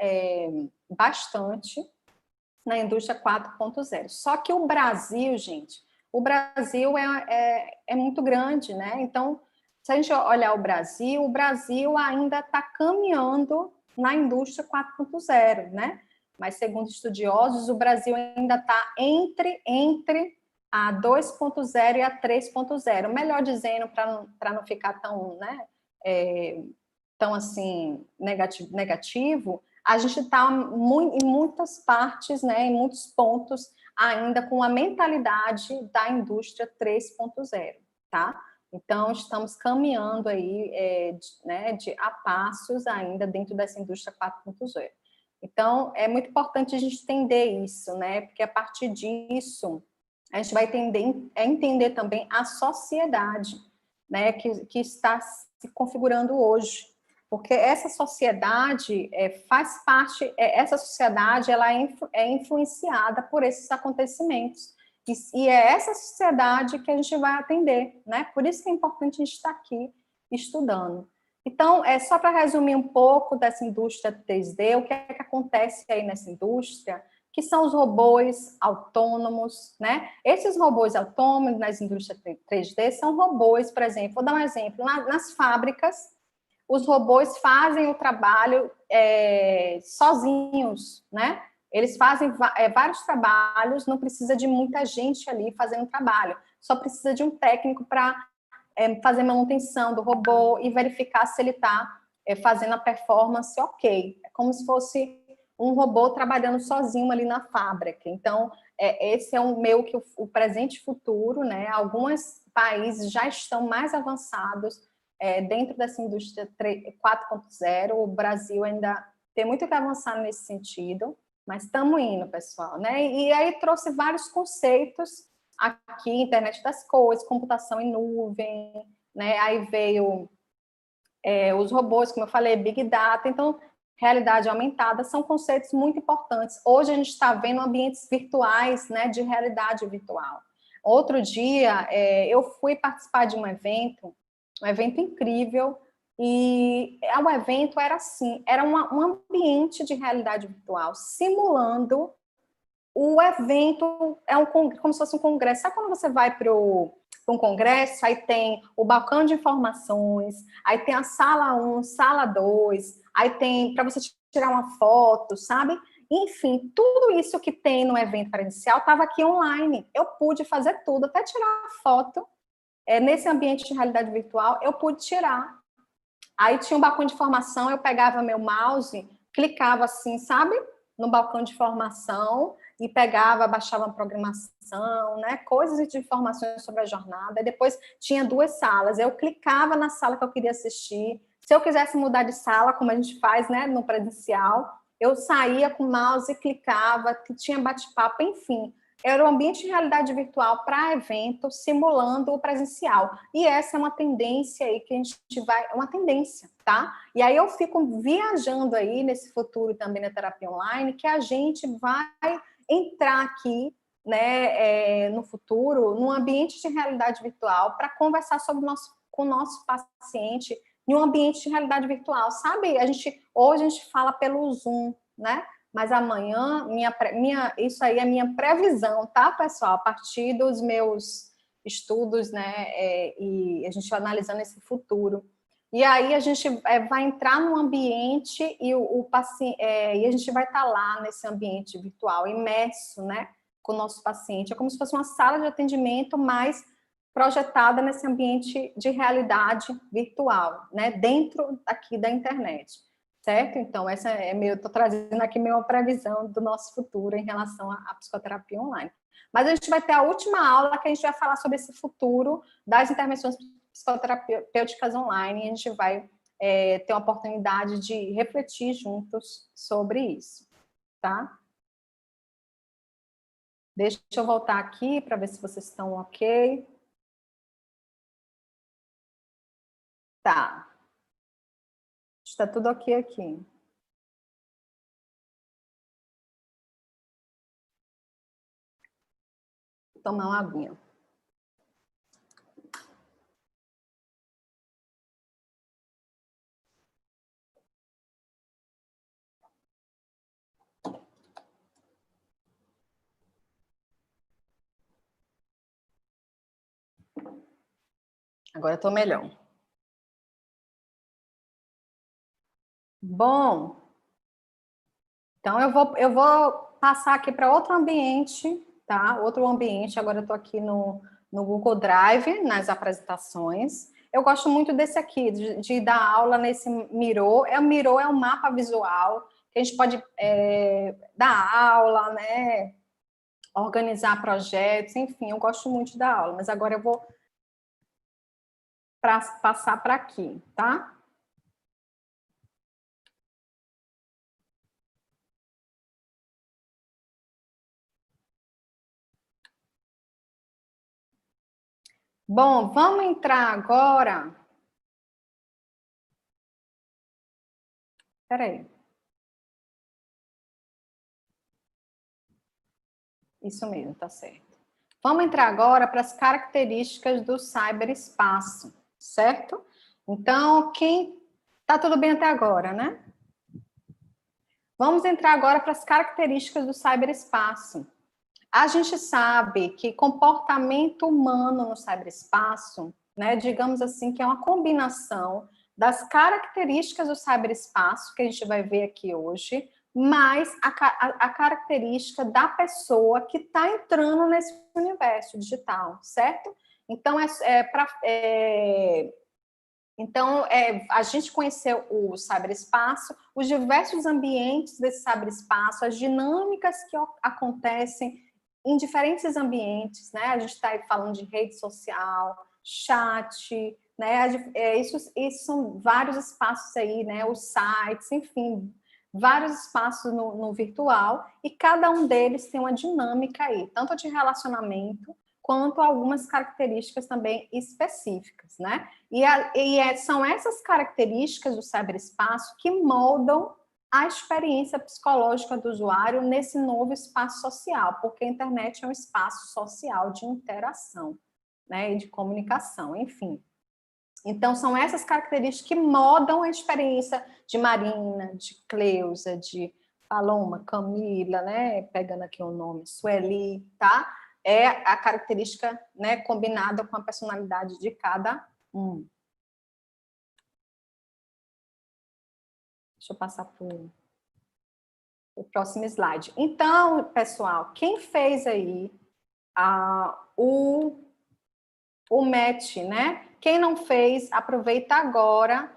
S1: bastante na indústria 4.0. Só que o Brasil, gente, o Brasil é muito grande, né? Então, se a gente olhar o Brasil ainda está caminhando na indústria 4.0, né? Mas, segundo estudiosos, o Brasil ainda está entre a 2.0 e a 3.0. Melhor dizendo, para não ficar tão, né, tão assim, negativo, a gente está em muitas partes, né, em muitos pontos, ainda com a mentalidade da indústria 3.0, tá? Então, estamos caminhando aí, né, a passos ainda dentro dessa indústria 4.0. Então, é muito importante a gente entender isso, né? Porque a partir disso, a gente vai entender também a sociedade, né, que está se configurando hoje. Porque essa sociedade faz parte, essa sociedade ela é influenciada por esses acontecimentos. E é essa sociedade que a gente vai atender, né? Por isso que é importante a gente estar aqui estudando. Então, só para resumir um pouco dessa indústria 3D, o que é que acontece aí nessa indústria, que são os robôs autônomos, né? Esses robôs autônomos nas indústrias 3D são robôs, por exemplo, vou dar um exemplo, nas fábricas, os robôs fazem o trabalho sozinhos, né? Eles fazem vários trabalhos, não precisa de muita gente ali fazendo o trabalho, só precisa de um técnico para fazer manutenção do robô e verificar se ele está fazendo a performance ok. É como se fosse um robô trabalhando sozinho ali na fábrica. Então, esse é meio que o presente e futuro, né? Alguns países já estão mais avançados dentro dessa indústria 4.0, o Brasil ainda tem muito que avançar nesse sentido, Mas estamos indo, pessoal, né? E aí trouxe vários conceitos aqui, internet das coisas, computação em nuvem, né? Aí veio os robôs, como eu falei, Big Data. Então, realidade aumentada são conceitos muito importantes. Hoje a gente está vendo ambientes virtuais, né, de realidade virtual. Outro dia, eu fui participar de um evento incrível, e o evento era assim, era um ambiente de realidade virtual, simulando o evento, como se fosse um congresso. Sabe quando você vai para um congresso, aí tem o balcão de informações, aí tem a sala 1, sala 2, aí tem para você tirar uma foto, sabe? Enfim, tudo isso que tem no evento presencial estava aqui online. Eu pude fazer tudo, até tirar foto. Nesse ambiente de realidade virtual, eu pude tirar. Aí tinha um balcão de informação, eu pegava meu mouse, clicava assim, sabe? No balcão de informação, e pegava, baixava uma programação, né? Coisas de informações sobre a jornada. E depois tinha 2 salas. Eu clicava na sala que eu queria assistir. Se eu quisesse mudar de sala, como a gente faz, né, no presencial, eu saía com o mouse e clicava, tinha bate-papo, enfim. Era um ambiente de realidade virtual para evento, simulando o presencial. E essa é uma tendência aí que a gente vai, uma tendência, tá? E aí eu fico viajando aí nesse futuro também na terapia online, que a gente vai entrar aqui, né, no futuro, num ambiente de realidade virtual para conversar com o nosso paciente em um ambiente de realidade virtual, sabe? Hoje a gente fala pelo Zoom, né? Mas amanhã, isso aí é minha previsão, tá, pessoal? A partir dos meus estudos, né, e a gente analisando esse futuro. E aí a gente vai entrar num ambiente e o paciente, e a gente vai estar lá nesse ambiente virtual, imerso, né, com o nosso paciente. É como se fosse uma sala de atendimento, mas projetada nesse ambiente de realidade virtual, né, dentro aqui da internet, certo? Então, essa estou trazendo aqui uma previsão do nosso futuro em relação à psicoterapia online. Mas a gente vai ter a última aula que a gente vai falar sobre esse futuro das intervenções psicoterapêuticas online, e a gente vai ter a oportunidade de refletir juntos sobre isso, tá? Deixa eu voltar aqui para ver se vocês estão ok. Tá. Está tudo ok aqui. Vou tomar uma aguinha. Agora eu estou melhor. Bom, então eu vou passar aqui para outro ambiente, tá? Outro ambiente, agora eu estou aqui no Google Drive, nas apresentações. Eu gosto muito desse aqui, de dar aula nesse Miro. O Miro é um mapa visual, que a gente pode dar aula, né? Organizar projetos, enfim, eu gosto muito da aula, mas agora eu vou passar para aqui, tá? Bom, vamos entrar agora. Espera aí. Isso mesmo, tá certo. Vamos entrar agora para as características do cyberespaço, certo? Então, tá tudo bem até agora, né? Vamos entrar agora para as características do cyberespaço. A gente sabe que comportamento humano no cyberespaço, né, digamos assim, que é uma combinação das características do cyberespaço, que a gente vai ver aqui hoje, mais a característica da pessoa que está entrando nesse universo digital, certo? Então, a gente conheceu o cyberespaço, os diversos ambientes desse cyberespaço, as dinâmicas que acontecem em diferentes ambientes, né? A gente está aí falando de rede social, chat, né? Isso são vários espaços aí, né? Os sites, enfim, vários espaços no virtual, e cada um deles tem uma dinâmica aí, tanto de relacionamento, quanto algumas características também específicas, né? São essas características do cyberespaço que moldam a experiência psicológica do usuário nesse novo espaço social, porque a internet é um espaço social de interação, né, e de comunicação, enfim. Então, são essas características que moldam a experiência de Marina, de Cleusa, de Paloma, Camila, né, pegando aqui o nome, Sueli, tá? É a característica, né, combinada com a personalidade de cada um. Deixa eu passar para o próximo slide. Então, pessoal, quem fez aí o match, né? Quem não fez, aproveita agora,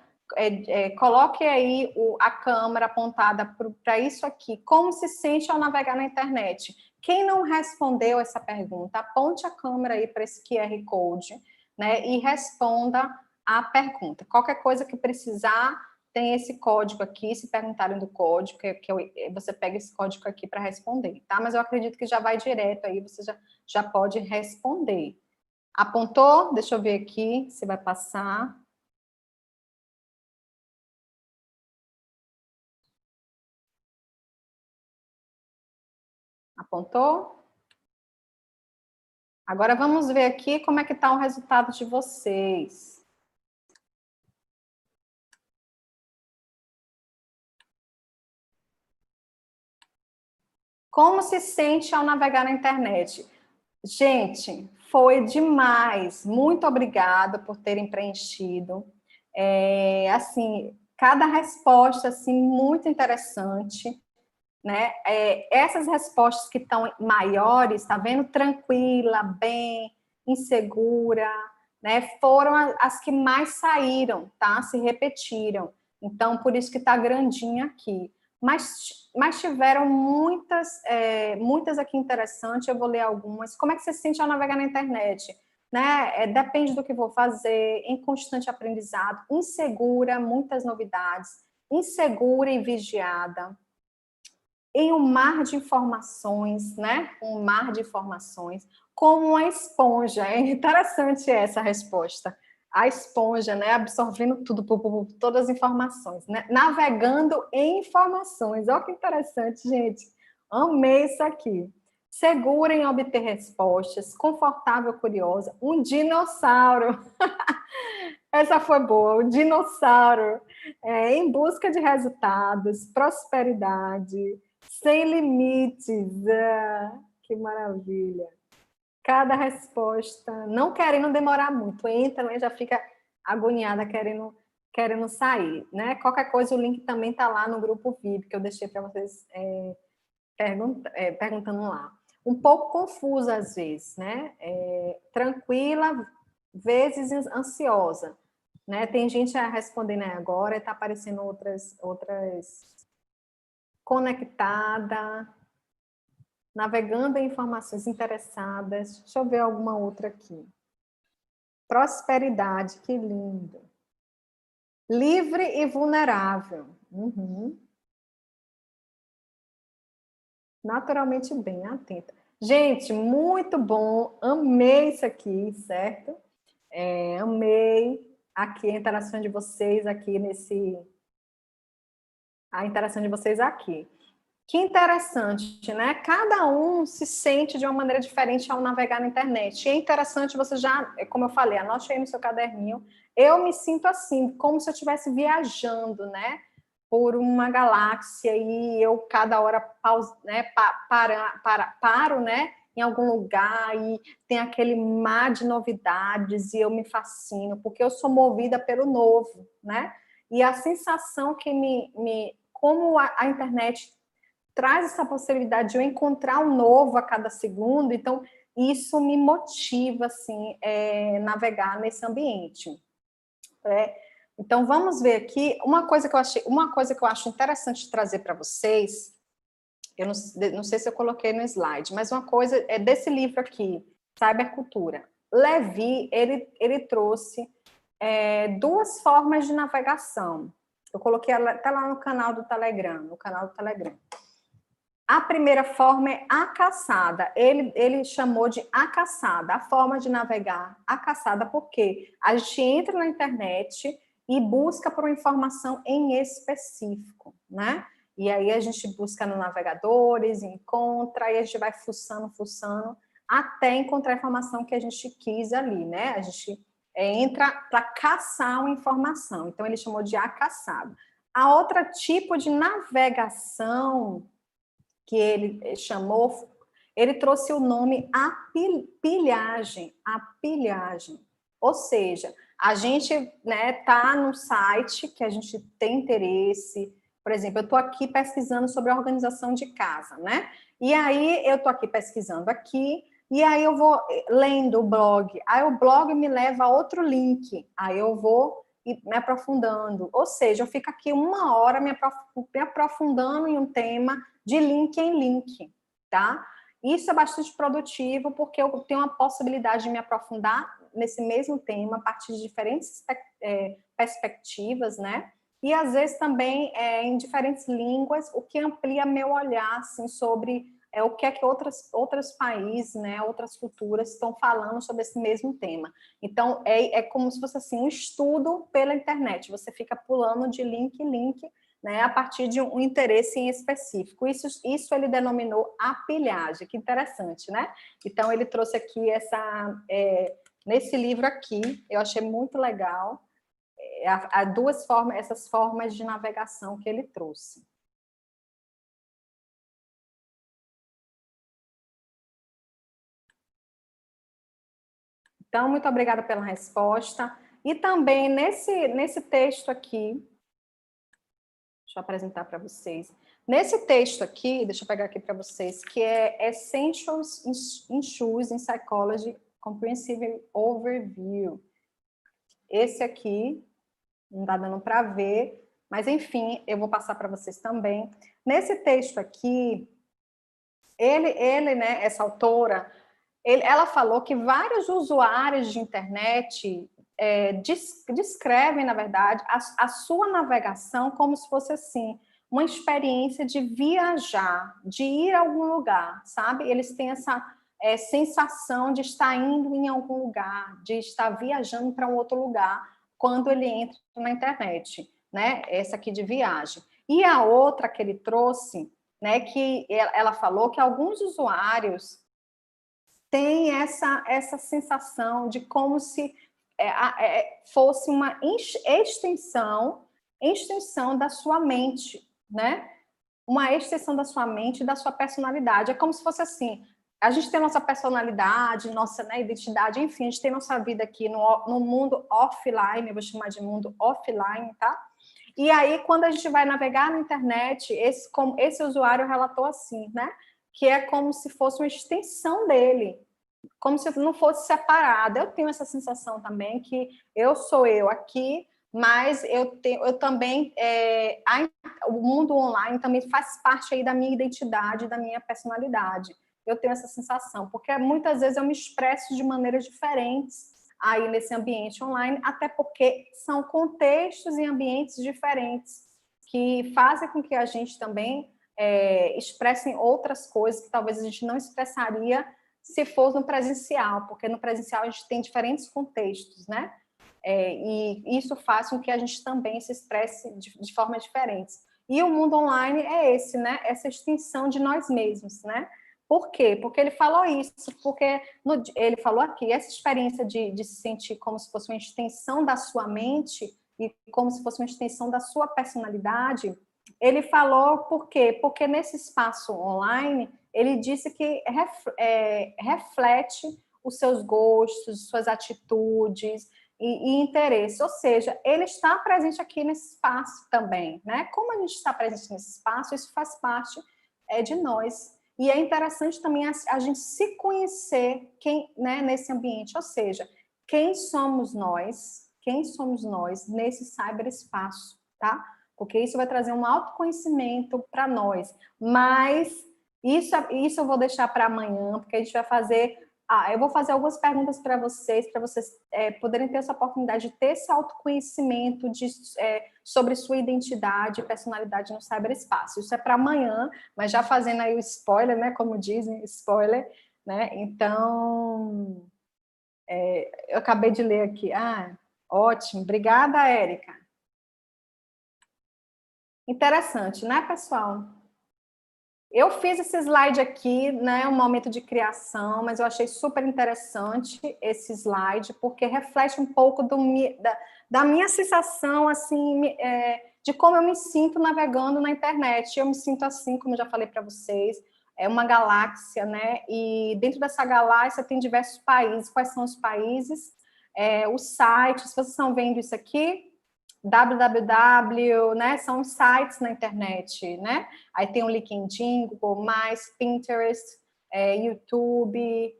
S1: coloque aí a câmera apontada para isso aqui. Como se sente ao navegar na internet? Quem não respondeu essa pergunta, aponte a câmera aí para esse QR Code, né? E responda a pergunta. Qualquer coisa que precisar, tem esse código aqui, se perguntarem do código, você pega esse código aqui para responder, tá? Mas eu acredito que já vai direto aí, você já pode responder. Apontou? Deixa eu ver aqui se vai passar. Apontou? Agora vamos ver aqui como é que está o resultado de vocês. Como se sente ao navegar na internet? Gente, foi demais. Muito obrigada por terem preenchido. Assim, cada resposta assim muito interessante, né? Essas respostas que estão maiores, tá vendo? Tranquila, bem, insegura, né? Foram as que mais saíram, tá? Se repetiram. Então, por isso que tá grandinha aqui. Mas tiveram muitas aqui interessantes, eu vou ler algumas. Como é que você se sente ao navegar na internet? Né? Depende do que vou fazer, em constante aprendizado, insegura, muitas novidades, insegura e vigiada, em um mar de informações, né? Um mar de informações, como uma esponja. É interessante essa resposta. A esponja, né? Absorvendo tudo, todas as informações, né? Navegando em informações. Olha que interessante, gente. Amei isso aqui. Segura em obter respostas, confortável, curiosa, um dinossauro. Essa foi boa, o dinossauro. Em busca de resultados, prosperidade, sem limites. Que maravilha. Cada resposta, não querendo demorar muito, entra, né, já fica agoniada querendo sair, né? Qualquer coisa, o link também está lá no grupo VIP, que eu deixei para vocês perguntando lá. Um pouco confusa às vezes, né? Tranquila, vezes ansiosa, né? Tem gente respondendo agora, está aparecendo outras conectada, navegando em informações interessadas. Deixa eu ver alguma outra aqui. Prosperidade, que lindo. Livre e vulnerável. Uhum. Naturalmente bem, atenta. Gente, muito bom. Amei isso aqui, certo? Amei aqui a interação de vocês aqui a interação de vocês aqui. Que interessante, né? Cada um se sente de uma maneira diferente ao navegar na internet. E é interessante, você já, como eu falei, anote aí no seu caderninho. Eu me sinto assim, como se eu estivesse viajando, né? Por uma galáxia e eu cada hora paro, né? Em algum lugar e tem aquele mar de novidades e eu me fascino, porque eu sou movida pelo novo, né? E a sensação que como a internet traz essa possibilidade de eu encontrar um novo a cada segundo, então isso me motiva assim, navegar nesse ambiente. Então vamos ver aqui uma coisa que eu acho interessante trazer para vocês. Eu não sei se eu coloquei no slide, mas uma coisa é desse livro aqui, Cybercultura. Levi, ele trouxe duas formas de navegação. Eu coloquei até lá no canal do Telegram, A primeira forma é a caçada. Ele chamou de a caçada, a forma de navegar, a caçada, porque a gente entra na internet e busca por uma informação em específico, né? E aí a gente busca no navegadores, encontra, e a gente vai fuçando, até encontrar a informação que a gente quis ali, né? A gente entra para caçar uma informação. Então, ele chamou de a caçada. A outra tipo de navegação que ele chamou, ele trouxe o nome pilhagem. Ou seja, a gente tá no site que a gente tem interesse. Por exemplo, eu estou aqui pesquisando sobre a organização de casa, né? E aí eu estou aqui pesquisando aqui, e aí eu vou lendo o blog. Aí o blog me leva a outro link. Aí eu vou me aprofundando. Ou seja, eu fico aqui uma hora me aprofundando em um tema de link em link, tá? Isso é bastante produtivo, porque eu tenho a possibilidade de me aprofundar nesse mesmo tema a partir de diferentes perspectivas, né? E às vezes também em diferentes línguas, o que amplia meu olhar assim, sobre o que é que outros países, né, outras culturas estão falando sobre esse mesmo tema. Então, é como se fosse assim, um estudo pela internet. Você fica pulando de link em link, né, a partir de um interesse em específico. Isso ele denominou a pilhagem, que interessante, né? Então, ele trouxe aqui nesse livro aqui, eu achei muito legal, essas formas de navegação que ele trouxe. Então, muito obrigada pela resposta. E também nesse texto aqui, deixa eu apresentar para vocês. Nesse texto aqui, deixa eu pegar aqui para vocês, que é Essentials in Shoes in Psychology Comprehensive Overview. Esse aqui, não está dando para ver, mas enfim, eu vou passar para vocês também. Nesse texto aqui, né, essa autora, ela falou que vários usuários de internet descrevem, na verdade, a sua navegação como se fosse assim, uma experiência de viajar, de ir a algum lugar, sabe? Eles têm essa sensação de estar indo em algum lugar, de estar viajando para um outro lugar, quando ele entra na internet, né? Essa aqui de viagem. E a outra que ele trouxe, né, que ela falou que alguns usuários tem essa sensação de como se fosse uma extensão da sua mente, né? Uma extensão da sua mente e da sua personalidade. É como se fosse assim, a gente tem nossa personalidade, nossa, né, identidade, enfim, a gente tem nossa vida aqui no mundo offline, eu vou chamar de mundo offline, tá? E aí, quando a gente vai navegar na internet, esse usuário relatou assim, né? Que é como se fosse uma extensão dele, como se não fosse separada. Eu tenho essa sensação também que eu sou eu aqui, mas eu também o mundo online também faz parte aí da minha identidade, da minha personalidade. Eu tenho essa sensação, porque muitas vezes eu me expresso de maneiras diferentes aí nesse ambiente online, até porque são contextos e ambientes diferentes que fazem com que a gente também expressem outras coisas que talvez a gente não expressaria se for no presencial, porque no presencial a gente tem diferentes contextos, né? E isso faz com que a gente também se expresse de formas diferentes. E o mundo online é esse, né? Essa extensão de nós mesmos, né? Por quê? Porque ele falou isso, porque ele falou aqui, essa experiência de se sentir como se fosse uma extensão da sua mente e como se fosse uma extensão da sua personalidade, ele falou por quê? Porque nesse espaço online, ele disse que reflete os seus gostos, suas atitudes e interesses, ou seja, ele está presente aqui nesse espaço também, né? Como a gente está presente nesse espaço, isso faz parte de nós. E é interessante também a gente se conhecer né, nesse ambiente, ou seja, quem somos nós nesse cyberespaço, tá? Porque isso vai trazer um autoconhecimento para nós. Mas isso eu vou deixar para amanhã, porque a gente vai fazer eu vou fazer algumas perguntas para vocês poderem ter essa oportunidade de ter esse autoconhecimento sobre sua identidade e personalidade no cyberespaço. Isso é para amanhã, mas já fazendo aí o spoiler, né? Como dizem, spoiler, né? Então, eu acabei de ler aqui. Ótimo. Obrigada, Érica. Interessante, né, pessoal? Eu fiz esse slide aqui, né, um momento de criação, mas eu achei super interessante esse slide, porque reflete um pouco da minha sensação, assim, de como eu me sinto navegando na internet. Eu me sinto assim, como eu já falei para vocês, é uma galáxia, né, e dentro dessa galáxia tem diversos países. Quais são os países? Os sites, vocês estão vendo isso aqui? www, né? São sites na internet, né? Aí tem o LinkedIn, Google+, Pinterest, YouTube,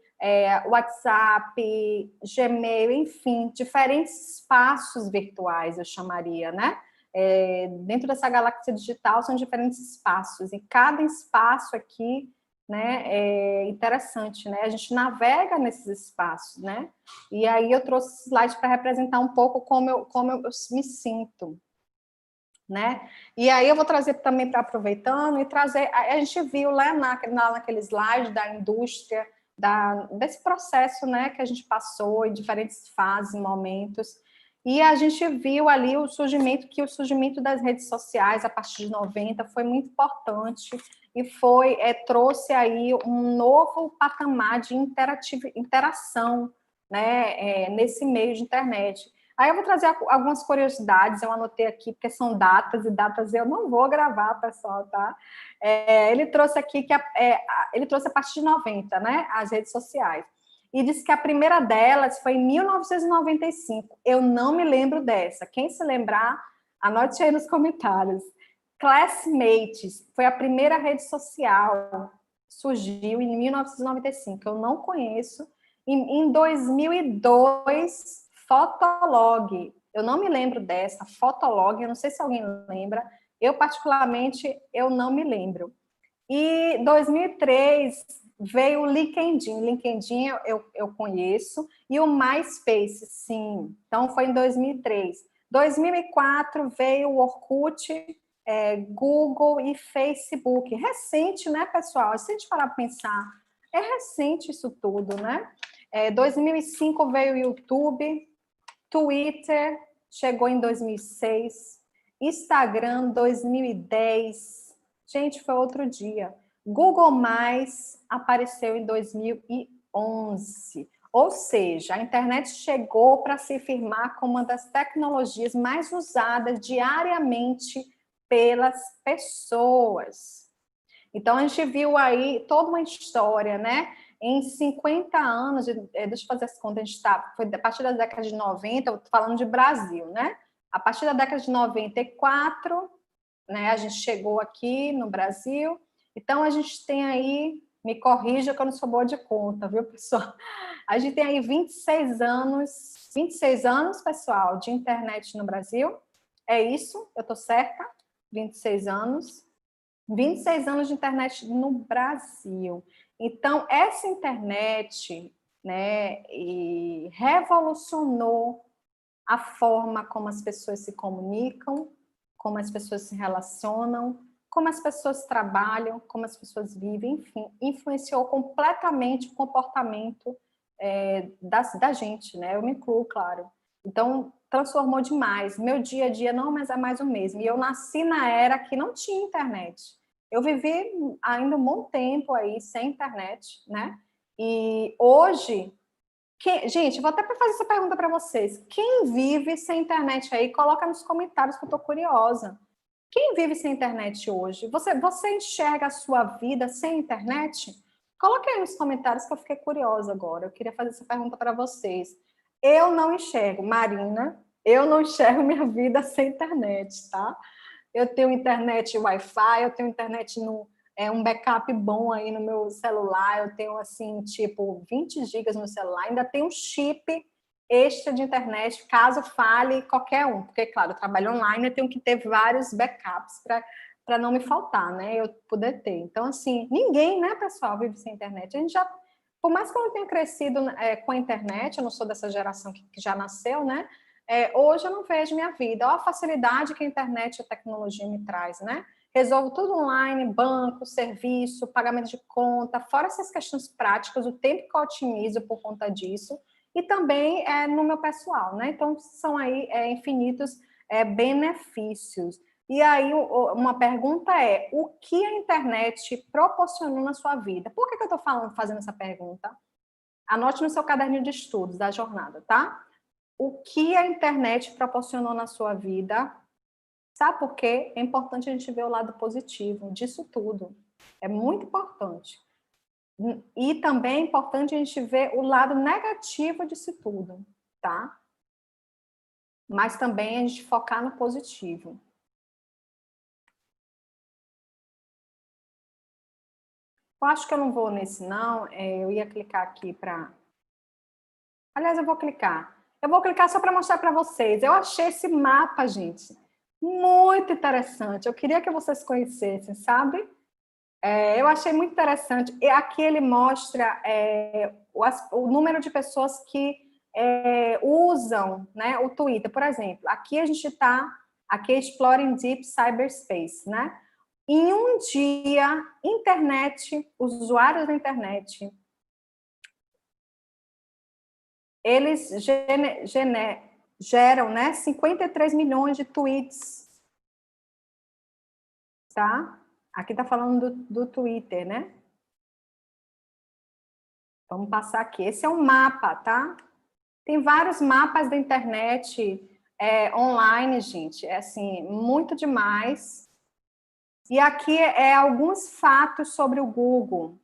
S1: WhatsApp, Gmail, enfim, diferentes espaços virtuais, eu chamaria, né? Dentro dessa galáxia digital são diferentes espaços, e cada espaço aqui, né, é interessante, né? A gente navega nesses espaços, né? E aí eu trouxe esse slide para representar um pouco como eu me sinto, né? E aí eu vou trazer também, para aproveitando, e trazer, a gente viu lá naquele slide da indústria, desse processo, né, que a gente passou em diferentes fases, momentos, e a gente viu ali o surgimento das redes sociais a partir de 90 foi muito importante, e trouxe aí um novo patamar de interação, né, nesse meio de internet. Aí eu vou trazer algumas curiosidades, eu anotei aqui, porque são datas, e datas eu não vou gravar, pessoal, tá? Ele trouxe aqui ele trouxe a partir de 90, né, as redes sociais. E disse que a primeira delas foi em 1995. Eu não me lembro dessa. Quem se lembrar, anote aí nos comentários. Classmates foi a primeira rede social, surgiu em 1995. Eu não conheço. Em 2002, Fotolog. Eu não me lembro dessa. Fotolog, eu não sei se alguém lembra. Eu, particularmente, eu não me lembro. E 2003 veio o LinkedIn. LinkedIn eu conheço. E o MySpace, sim. Então, foi em 2003. 2004 veio o Orkut, Google e Facebook. Recente, né, pessoal? Se a gente parar para pensar, é recente isso tudo, né? 2005 veio o YouTube, Twitter chegou em 2006, Instagram 2010, gente, foi outro dia. Google Mais apareceu em 2011. Ou seja, a internet chegou para se firmar como uma das tecnologias mais usadas diariamente pelas pessoas. Então, a gente viu aí toda uma história, né? Em 50 anos, deixa eu fazer as contas, a gente foi a partir da década de 90, eu estou falando de Brasil, né? A partir da década de 94, né, a gente chegou aqui no Brasil, então a gente tem aí, me corrija que eu não sou boa de conta, viu, pessoal? A gente tem aí 26 anos, pessoal, de internet no Brasil. É isso? Eu estou certa? 26 anos. 26 anos de internet no Brasil. Então, essa internet, né, revolucionou a forma como as pessoas se comunicam, como as pessoas se relacionam, como as pessoas trabalham, como as pessoas vivem, enfim, influenciou completamente o comportamento da gente, né? Eu me incluo, claro. Então, transformou demais. Meu dia a dia não mais é mais o mesmo. E eu nasci na era que não tinha internet. Eu vivi ainda um bom tempo aí sem internet, né? E hoje, gente, vou até fazer essa pergunta para vocês. Quem vive sem internet aí? Coloca nos comentários que eu estou curiosa. Quem vive sem internet hoje? Você enxerga a sua vida sem internet? Coloque aí nos comentários que eu fiquei curiosa agora. Eu queria fazer essa pergunta para vocês. Eu não enxergo, Marina, eu não enxergo minha vida sem internet, tá? Eu tenho internet Wi-Fi, eu tenho internet um backup bom aí no meu celular, eu tenho, assim, tipo, 20 gigas no celular, ainda tenho um chip extra de internet, caso fale qualquer um, porque, claro, eu trabalho online, eu tenho que ter vários backups para não me faltar, né, eu poder ter. Então, assim, ninguém, né, pessoal, vive sem internet. A gente já, por mais que eu não tenha crescido com a internet, eu não sou dessa geração que já nasceu, né? Hoje eu não vejo minha vida. Olha a facilidade que a internet e a tecnologia me traz, né? Resolvo tudo online, banco, serviço, pagamento de conta, fora essas questões práticas, o tempo que eu otimizo por conta disso, e também no meu pessoal, né? Então, são aí infinitos benefícios. E aí, uma pergunta é, o que a internet proporcionou na sua vida? Por que eu estou fazendo essa pergunta? Anote no seu caderninho de estudos da jornada, tá? O que a internet proporcionou na sua vida? Sabe por quê? É importante a gente ver o lado positivo disso tudo. É muito importante. E também é importante a gente ver o lado negativo disso tudo, tá? Mas também a gente focar no positivo. Eu acho que eu não vou nesse, não. Eu ia clicar aqui para... Aliás, eu vou clicar. Eu vou clicar só para mostrar para vocês. Eu achei esse mapa, gente, muito interessante. Eu queria que vocês conhecessem, sabe? Eu achei muito interessante. E aqui ele mostra o número de pessoas que usam, né, o Twitter. Por exemplo, aqui a gente está... Aqui é Exploring Deep Cyberspace, né? Em um dia, internet, os usuários da internet, eles geram, né, 53 milhões de tweets, tá? Aqui tá falando do Twitter, né? Vamos passar aqui. Esse é um mapa, tá? Tem vários mapas da internet online, gente. É assim, muito demais. E aqui alguns fatos sobre o Google.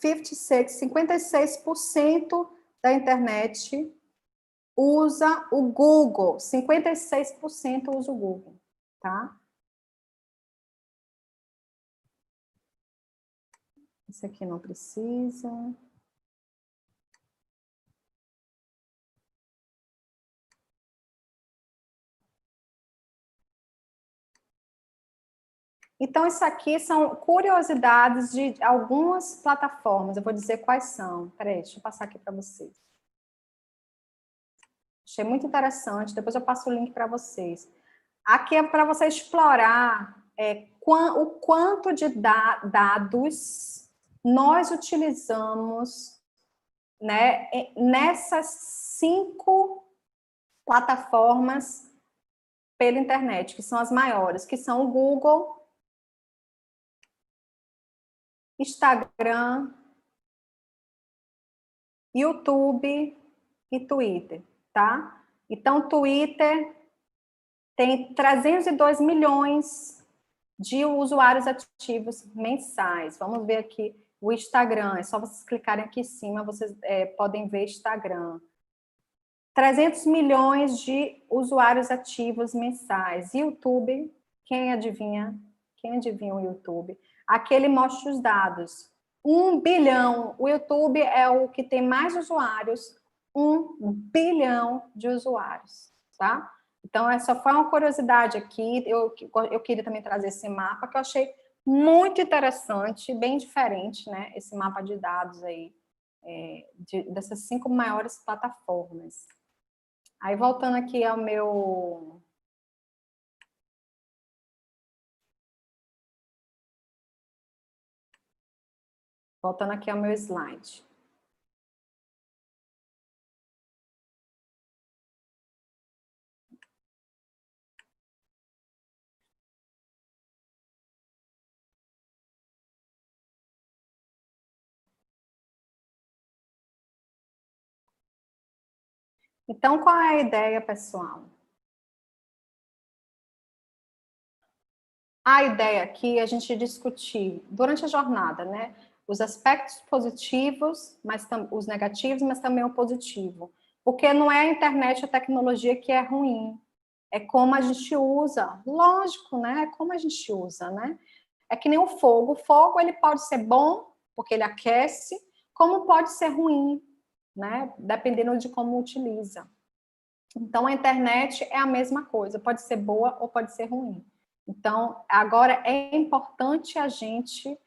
S1: 56% da internet usa o Google. 56% usa o Google, tá? Esse aqui não precisa. Então, isso aqui são curiosidades de algumas plataformas. Eu vou dizer quais são. Peraí, deixa eu passar aqui para vocês. Achei muito interessante. Depois eu passo o link para vocês. Aqui é para você explorar o quanto de dados nós utilizamos, né, nessas 5 plataformas pela internet, que são as maiores, que são o Google, Instagram, YouTube e Twitter, tá? Então, Twitter tem 302 milhões de usuários ativos mensais. Vamos ver aqui o Instagram. É só vocês clicarem aqui em cima, vocês podem ver Instagram. 300 milhões de usuários ativos mensais. YouTube, quem adivinha? Quem adivinha o YouTube? Aqui ele mostra os dados. 1 bilhão. O YouTube é o que tem mais usuários. 1 bilhão de usuários, tá? Então, essa foi uma curiosidade aqui. Eu queria também trazer esse mapa, que eu achei muito interessante, bem diferente, né? Esse mapa de dados aí, dessas 5 maiores plataformas. Aí, voltando aqui ao meu... Voltando aqui ao meu slide. Então, qual é a ideia, pessoal? A ideia aqui é a gente discutir durante a jornada, né? Os aspectos positivos, mas os negativos, mas também o positivo. Porque não é a internet, a tecnologia que é ruim. É como a gente usa. Lógico, né? É como a gente usa, né? É que nem o fogo. O fogo, ele pode ser bom, porque ele aquece, como pode ser ruim, né? Dependendo de como utiliza. Então, a internet é a mesma coisa. Pode ser boa ou pode ser ruim. Então, agora é importante a gente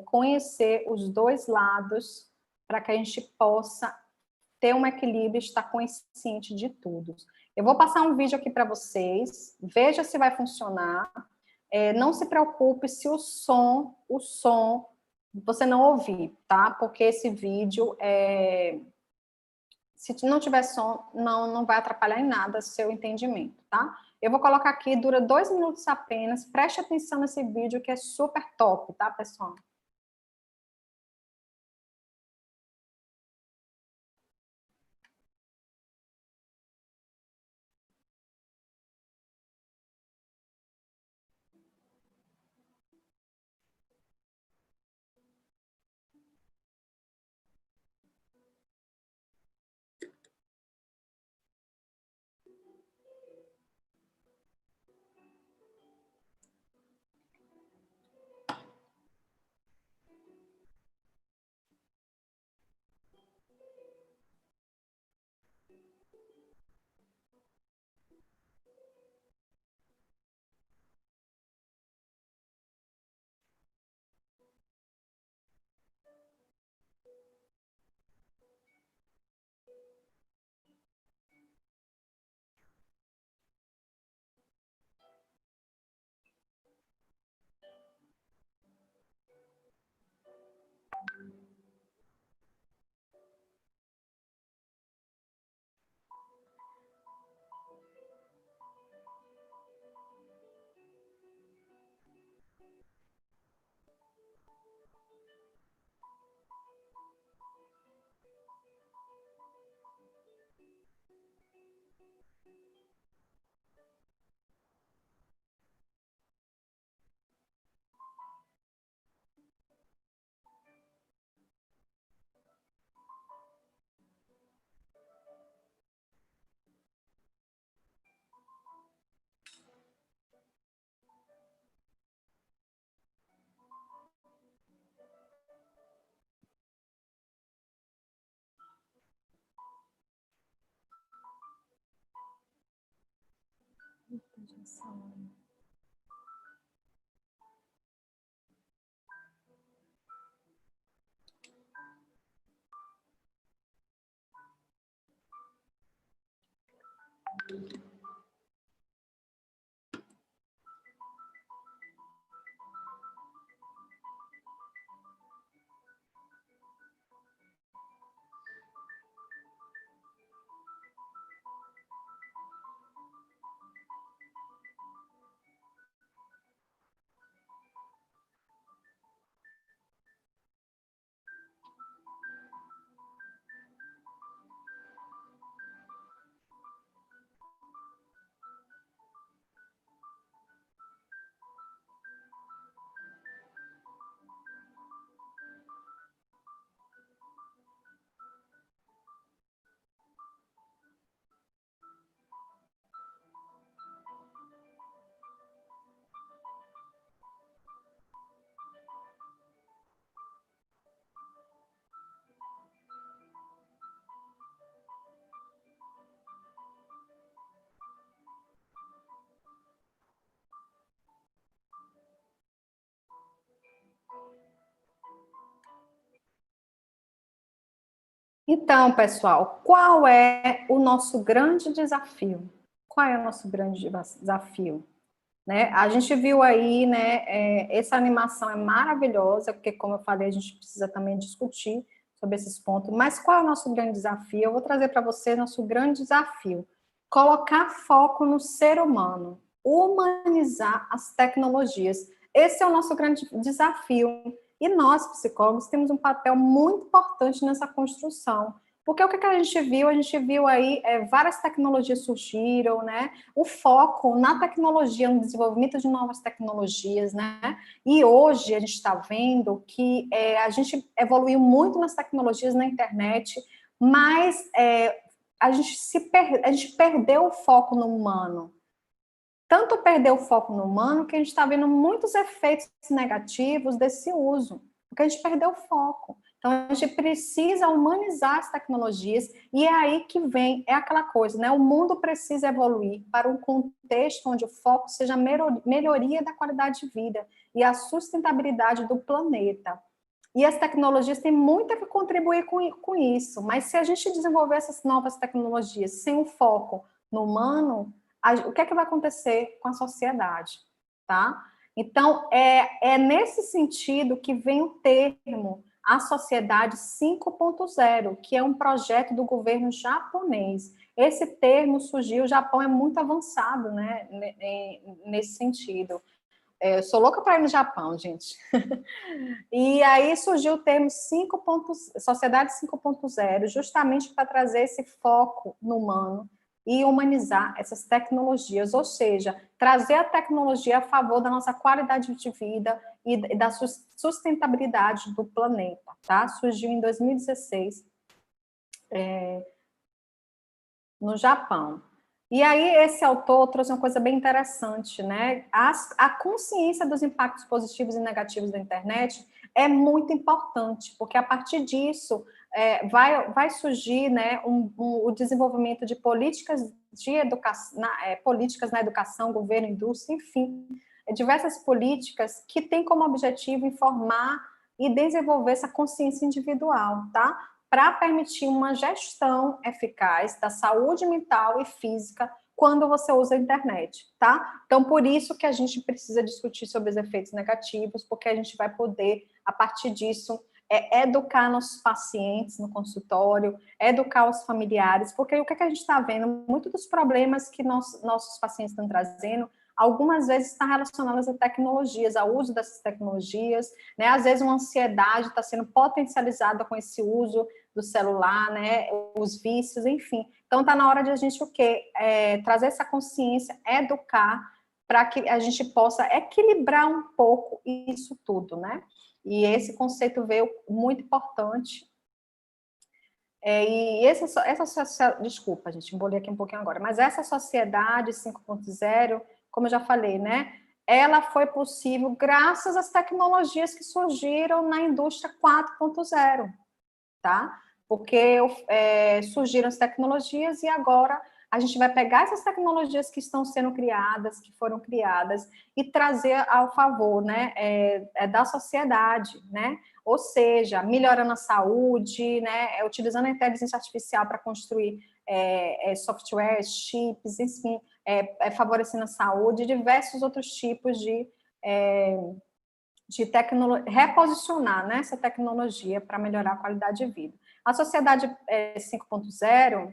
S1: conhecer os dois lados para que a gente possa ter um equilíbrio e estar consciente de tudo. Eu vou passar um vídeo aqui para vocês, veja se vai funcionar. Não se preocupe se o som você não ouvir, tá? Porque esse vídeo, se não tiver som, não vai atrapalhar em nada seu entendimento, tá? Eu vou colocar aqui, dura 2 minutos apenas. Preste atenção nesse vídeo que é super top, tá, pessoal? Então, pessoal, qual é o nosso grande desafio? Qual é o nosso grande desafio? Né? A gente viu aí, né, essa animação é maravilhosa, porque, como eu falei, a gente precisa também discutir sobre esses pontos, mas qual é o nosso grande desafio? Eu vou trazer para você nosso grande desafio, colocar foco no ser humano, humanizar as tecnologias. Esse é o nosso grande desafio, e nós, psicólogos, temos um papel muito importante nessa construção, porque o que a gente viu? A gente viu aí várias tecnologias surgiram, né? O foco na tecnologia, no desenvolvimento de novas tecnologias, né? E hoje a gente está vendo que a gente evoluiu muito nas tecnologias na internet, mas a gente perdeu o foco no humano. Tanto perdeu o foco no humano que a gente está vendo muitos efeitos negativos desse uso, porque a gente perdeu o foco. Então, a gente precisa humanizar as tecnologias, e é aí que vem, é aquela coisa, né? O mundo precisa evoluir para um contexto onde o foco seja a melhoria da qualidade de vida e a sustentabilidade do planeta. E as tecnologias têm muito a contribuir com isso, mas se a gente desenvolver essas novas tecnologias sem o foco no humano, o que é que vai acontecer com a sociedade, tá? Então, é nesse sentido que vem o termo a Sociedade 5.0, que é um projeto do governo japonês. Esse termo surgiu, o Japão é muito avançado, né, nesse sentido. Eu sou louca para ir no Japão, gente. E aí surgiu o termo Sociedade 5.0, justamente para trazer esse foco no humano e humanizar essas tecnologias, ou seja, trazer a tecnologia a favor da nossa qualidade de vida e da sustentabilidade do planeta, tá? Surgiu em 2016, no Japão. E aí esse autor trouxe uma coisa bem interessante, né? A consciência dos impactos positivos e negativos da internet é muito importante, porque a partir disso vai surgir, né, o desenvolvimento de políticas de educação, políticas na educação, governo, indústria, enfim, diversas políticas que têm como objetivo informar e desenvolver essa consciência individual, tá? Para permitir uma gestão eficaz da saúde mental e física quando você usa a internet, tá? Então, por isso que a gente precisa discutir sobre os efeitos negativos, porque a gente vai poder, a partir disso, educar nossos pacientes no consultório, educar os familiares, porque o que a gente está vendo? Muitos dos problemas que nossos pacientes estão trazendo, algumas vezes está relacionadas a tecnologias, ao uso dessas tecnologias, né? Às vezes uma ansiedade está sendo potencializada com esse uso do celular, né? Os vícios, enfim. Então está na hora de a gente o quê? Trazer essa consciência, educar, para que a gente possa equilibrar um pouco isso tudo, né? E esse conceito veio muito importante. E desculpa, gente, embolei aqui um pouquinho agora, mas essa sociedade 5.0, como eu já falei, né? Ela foi possível graças às tecnologias que surgiram na indústria 4.0, tá? Porque surgiram as tecnologias e agora a gente vai pegar essas tecnologias que estão sendo criadas, que foram criadas, e trazer ao favor, né, da sociedade, né? Ou seja, melhorando a saúde, né, utilizando a inteligência artificial para construir softwares, chips, enfim, favorecendo a saúde, e diversos outros tipos de reposicionar, né, essa tecnologia para melhorar a qualidade de vida. A sociedade 5.0,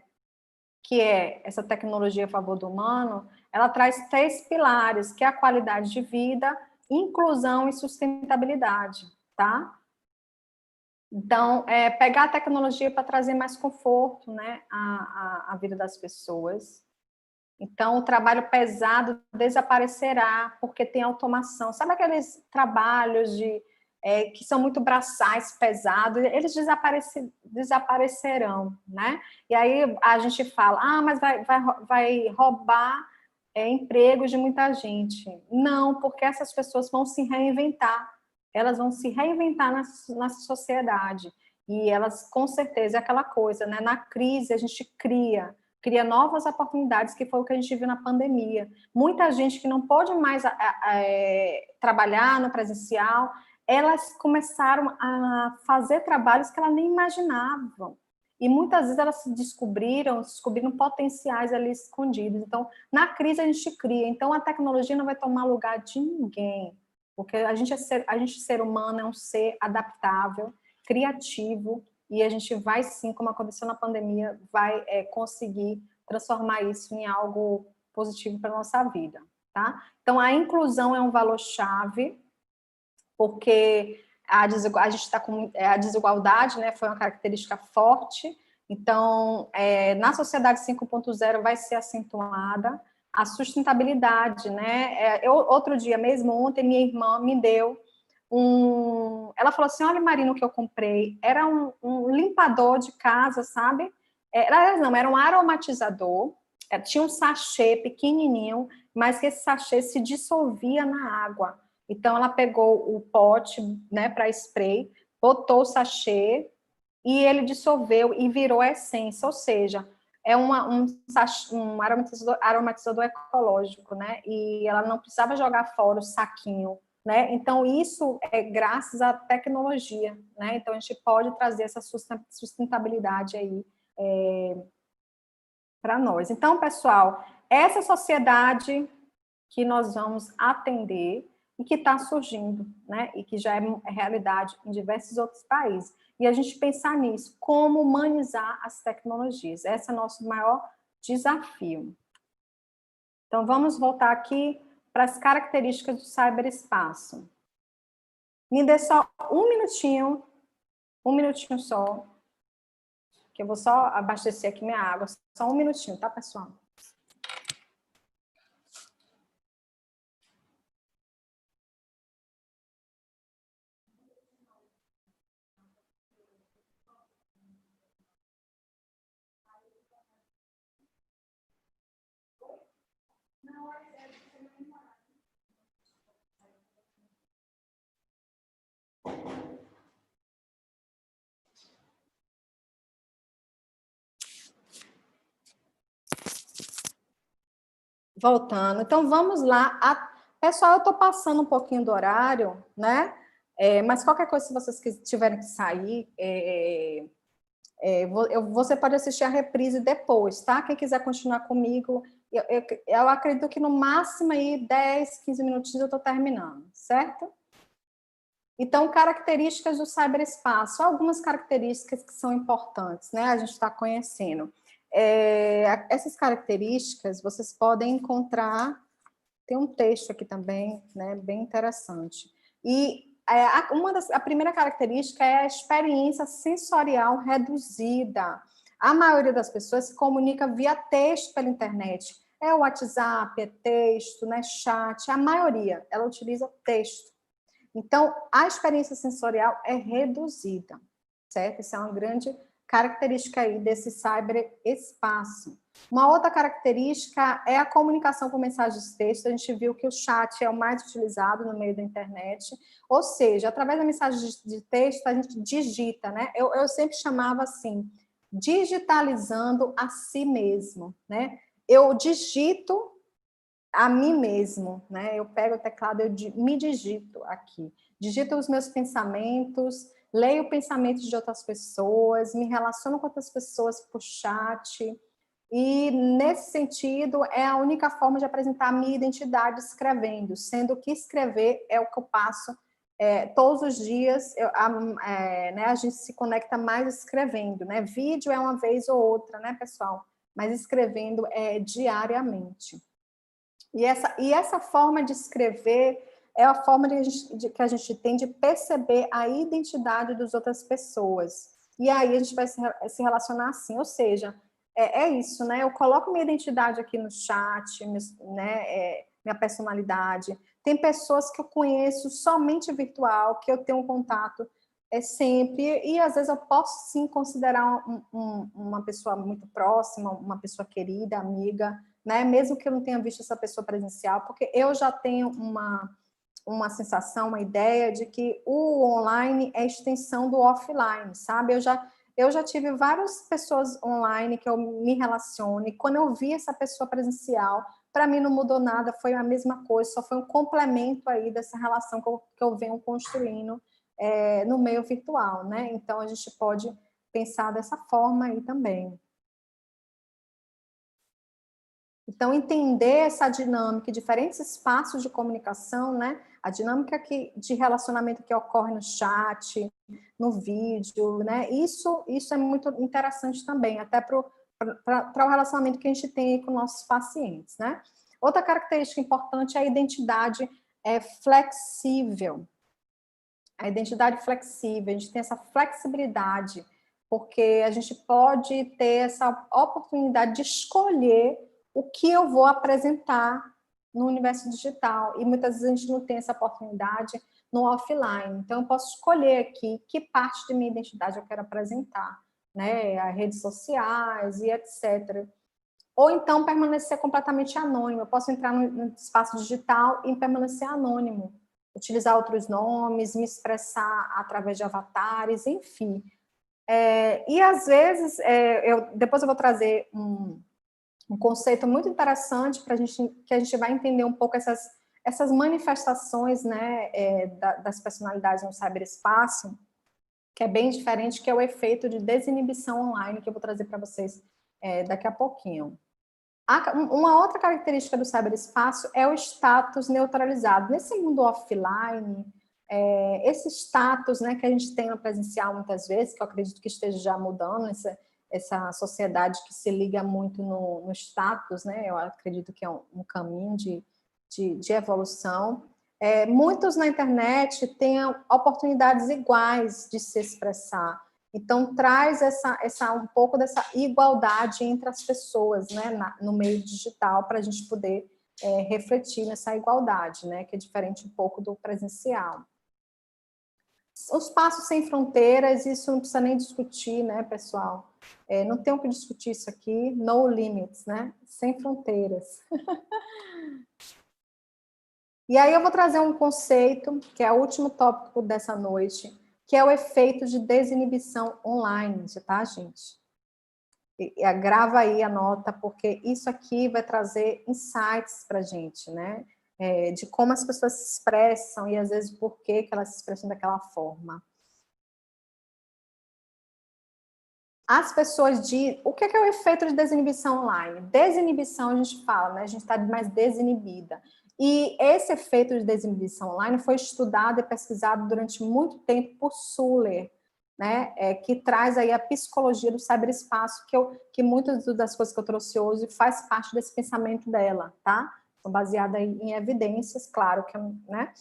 S1: que é essa tecnologia a favor do humano, ela traz 3 pilares, que é a qualidade de vida, inclusão e sustentabilidade, tá? Então, pegar a tecnologia para trazer mais conforto, né, à vida das pessoas. Então, o trabalho pesado desaparecerá, porque tem automação. Sabe aqueles trabalhos que são muito braçais, pesados? Eles desaparecerão, né? E aí a gente fala, mas vai roubar empregos de muita gente. Não, porque essas pessoas vão se reinventar. Elas vão se reinventar na sociedade. E elas, com certeza, é aquela coisa, né? Na crise, a gente cria novas oportunidades, que foi o que a gente viu na pandemia. Muita gente que não pôde mais trabalhar no presencial, elas começaram a fazer trabalhos que elas nem imaginavam. E muitas vezes elas descobriram potenciais ali escondidos. Então, na crise a gente cria. Então, a tecnologia não vai tomar lugar de ninguém, porque a gente, ser humano, é um ser adaptável, criativo, e a gente vai sim, como aconteceu na pandemia, vai conseguir transformar isso em algo positivo para a nossa vida, tá? Então, a inclusão é um valor-chave, porque a gente está com a desigualdade, né, foi uma característica forte, então, na sociedade 5.0 vai ser acentuada a sustentabilidade, né? Outro dia mesmo, ontem, minha irmã me deu ela falou assim, olha, Marina, o que eu comprei, era um limpador de casa, sabe? Era um aromatizador, tinha um sachê pequenininho, mas que esse sachê se dissolvia na água. Então, ela pegou o pote, né, para spray, botou o sachê e ele dissolveu e virou a essência, ou seja, é um aromatizador ecológico, né? E ela não precisava jogar fora o saquinho, né? Então, isso é graças à tecnologia, né? Então, a gente pode trazer essa sustentabilidade aí para nós. Então, pessoal, essa sociedade que nós vamos atender e que está surgindo, né? E que já é realidade em diversos outros países. E a gente pensar nisso, como humanizar as tecnologias. Esse é o nosso maior desafio. Então, vamos voltar aqui para as características do cyberespaço. Me dê só um minutinho só, que eu vou só abastecer aqui minha água. Só um minutinho, tá, pessoal? Voltando. Então, vamos lá. Pessoal, eu estou passando um pouquinho do horário, né? Mas qualquer coisa, se vocês tiverem que sair, você pode assistir a reprise depois, tá? Quem quiser continuar comigo, eu acredito que no máximo aí 10, 15 minutinhos eu estou terminando, certo? Então, características do cyberespaço. Algumas características que são importantes, né? A gente está conhecendo. Essas características vocês podem encontrar, tem um texto aqui também, né, bem interessante. E a primeira característica é a experiência sensorial reduzida. A maioria das pessoas se comunica via texto pela internet. É o WhatsApp, é texto, né, chat, a maioria, ela utiliza texto. Então, a experiência sensorial é reduzida, certo? Isso é uma grande característica aí desse cyberespaço. Uma outra característica é a comunicação por mensagens de texto. A gente viu que o chat é o mais utilizado no meio da internet, ou seja, através da mensagem de texto a gente digita, né? Eu sempre chamava assim, digitalizando a si mesmo, né? Eu digito a mim mesmo, né? Eu pego o teclado, me digito aqui, digito os meus pensamentos, leio pensamentos de outras pessoas, me relaciono com outras pessoas por chat, e nesse sentido é a única forma de apresentar a minha identidade escrevendo, sendo que escrever é o que eu passo todos os dias, né, a gente se conecta mais escrevendo, né? Vídeo é uma vez ou outra, né, pessoal? Mas escrevendo é diariamente. E essa forma de escrever é a forma que a gente tem de perceber a identidade das outras pessoas. E aí a gente vai se relacionar assim, ou seja, é isso, né? Eu coloco minha identidade aqui no chat, né? Minha personalidade. Tem pessoas que eu conheço somente virtual, que eu tenho um contato sempre, e às vezes eu posso sim considerar uma pessoa muito próxima, uma pessoa querida, amiga, né? Mesmo que eu não tenha visto essa pessoa presencial, porque eu já tenho uma sensação, uma ideia de que o online é extensão do offline, sabe? Eu já tive várias pessoas online que eu me relaciono, e quando eu vi essa pessoa presencial, para mim não mudou nada, foi a mesma coisa, só foi um complemento aí dessa relação que eu venho construindo no meio virtual, né? Então, a gente pode pensar dessa forma aí também. Então, entender essa dinâmica, diferentes espaços de comunicação, né? A dinâmica de relacionamento que ocorre no chat, no vídeo, né? Isso é muito interessante também, até para o relacionamento que a gente tem com nossos pacientes, né? Outra característica importante é a identidade flexível. A identidade flexível, a gente tem essa flexibilidade, porque a gente pode ter essa oportunidade de escolher o que eu vou apresentar no universo digital, e muitas vezes a gente não tem essa oportunidade no offline. Então, eu posso escolher aqui que parte de minha identidade eu quero apresentar, né? As redes sociais e etc. Ou então permanecer completamente anônimo. Eu posso entrar no espaço digital e permanecer anônimo utilizar outros nomes, me expressar através de avatares, enfim. E às vezes, depois eu vou trazer um conceito muito interessante para que a gente vai entender um pouco essas manifestações, né, das personalidades no cyberespaço, que é bem diferente, que é o efeito de desinibição online, que eu vou trazer para vocês daqui a pouquinho. Uma outra característica do cyberespaço é o status neutralizado. Nesse mundo offline, esse status, né, que a gente tem no presencial muitas vezes, que eu acredito que esteja já mudando, essa sociedade que se liga muito no status, né, eu acredito que é um caminho de evolução. Muitos na internet têm oportunidades iguais de se expressar. Então, traz um pouco dessa igualdade entre as pessoas, né, no meio digital, para a gente poder refletir nessa igualdade, né, que é diferente um pouco do presencial. Os passos sem fronteiras, isso não precisa nem discutir, né, pessoal? Não tem o que discutir isso aqui, no limits, né? Sem fronteiras. E aí eu vou trazer um conceito, que é o último tópico dessa noite, que é o efeito de desinibição online, tá, gente? Grava aí, anota, porque isso aqui vai trazer insights para a gente, né? De como as pessoas se expressam e, às vezes, por que elas se expressam daquela forma. As pessoas dizem... O que é o efeito de desinibição online? Desinibição, a gente fala, né? A gente está mais desinibida. E esse efeito de desinibição online foi estudado e pesquisado durante muito tempo por Suller, né? Que traz aí a psicologia do cyberespaço, que muitas das coisas que eu trouxe hoje faz parte desse pensamento dela, tá? São baseadas em evidências, claro que, né?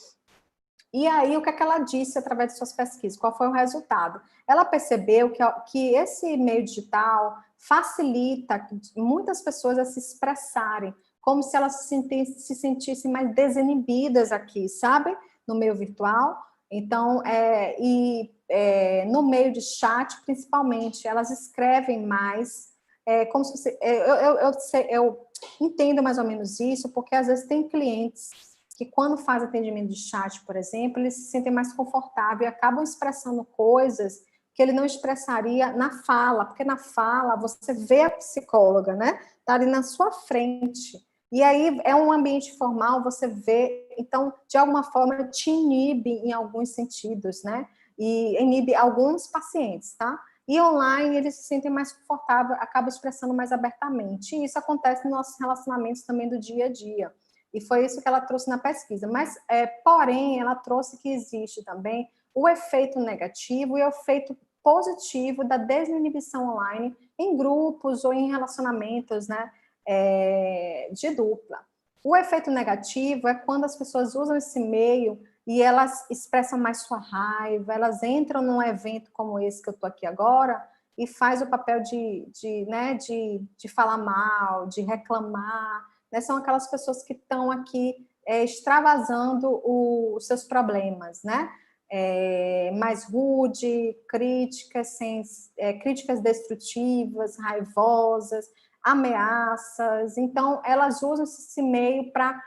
S1: E aí, o que ela disse através de suas pesquisas? Qual foi o resultado? Ela percebeu que esse meio digital facilita muitas pessoas a se expressarem, como se elas se sentissem mais desinibidas aqui, sabe? No meio virtual. Então, no meio de chat, principalmente, elas escrevem mais, como se você... Eu entendo mais ou menos isso, porque às vezes tem clientes que quando faz atendimento de chat, por exemplo, eles se sentem mais confortáveis e acabam expressando coisas que ele não expressaria na fala, porque na fala você vê a psicóloga, né? Tá ali na sua frente. E aí é um ambiente formal, você vê, então, de alguma forma, te inibe em alguns sentidos, né? E inibe alguns pacientes, tá? E online eles se sentem mais confortáveis, acabam expressando mais abertamente. E isso acontece nos nossos relacionamentos também do dia a dia. E foi isso que ela trouxe na pesquisa. Mas, porém, ela trouxe que existe também o efeito negativo e o efeito positivo da desinibição online em grupos ou em relacionamentos, né, de dupla. O efeito negativo é quando as pessoas usam esse meio e elas expressam mais sua raiva, elas entram num evento como esse que eu estou aqui agora e faz o papel de falar mal, de reclamar, né? São aquelas pessoas que estão aqui extravasando os seus problemas, né? Mais rude, críticas, críticas destrutivas, raivosas, ameaças. Então, elas usam esse meio para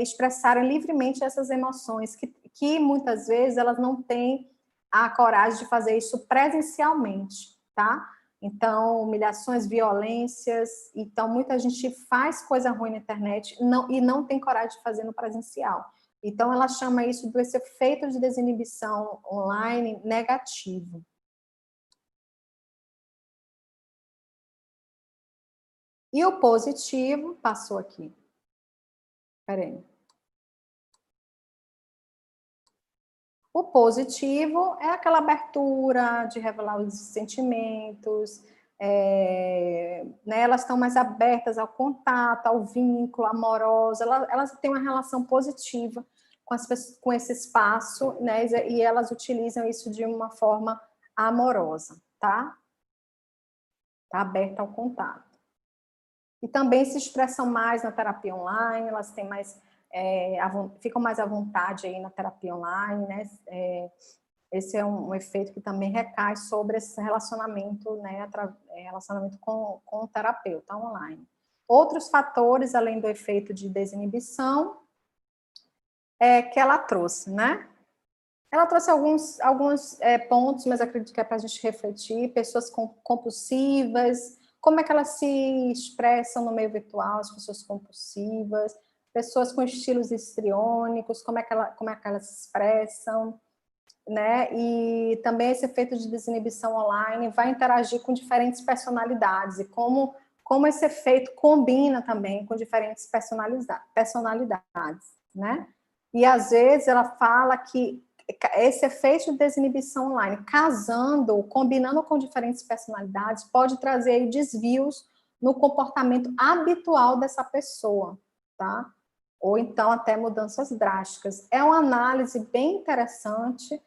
S1: expressarem livremente essas emoções, que muitas vezes elas não têm a coragem de fazer isso presencialmente, tá? Então, humilhações, violências. Então, muita gente faz coisa ruim na internet e não tem coragem de fazer no presencial. Então, ela chama isso desse efeito de desinibição online negativo. E o positivo, passou aqui. Espera aí. O positivo é aquela abertura de revelar os sentimentos, né, elas estão mais abertas ao contato, ao vínculo amoroso, elas têm uma relação positiva com esse espaço, né, e elas utilizam isso de uma forma amorosa, tá? Tá aberta ao contato. E também se expressam mais na terapia online, elas têm mais, ficam mais à vontade aí na terapia online, né? Esse é um efeito que também recai sobre esse relacionamento, né? Relacionamento com o terapeuta online. Outros fatores, além do efeito de desinibição, que ela trouxe, né? Ela trouxe alguns pontos, mas acredito que é para a gente refletir. Pessoas compulsivas, como é que elas se expressam no meio virtual, as pessoas compulsivas, pessoas com estilos histriônicos, como é que elas se expressam, né? E também esse efeito de desinibição online vai interagir com diferentes personalidades e como esse efeito combina também com diferentes personalidades, né? E às vezes ela fala que esse efeito de desinibição online, casando, combinando com diferentes personalidades, pode trazer desvios no comportamento habitual dessa pessoa, tá? Ou então até mudanças drásticas. É uma análise bem interessante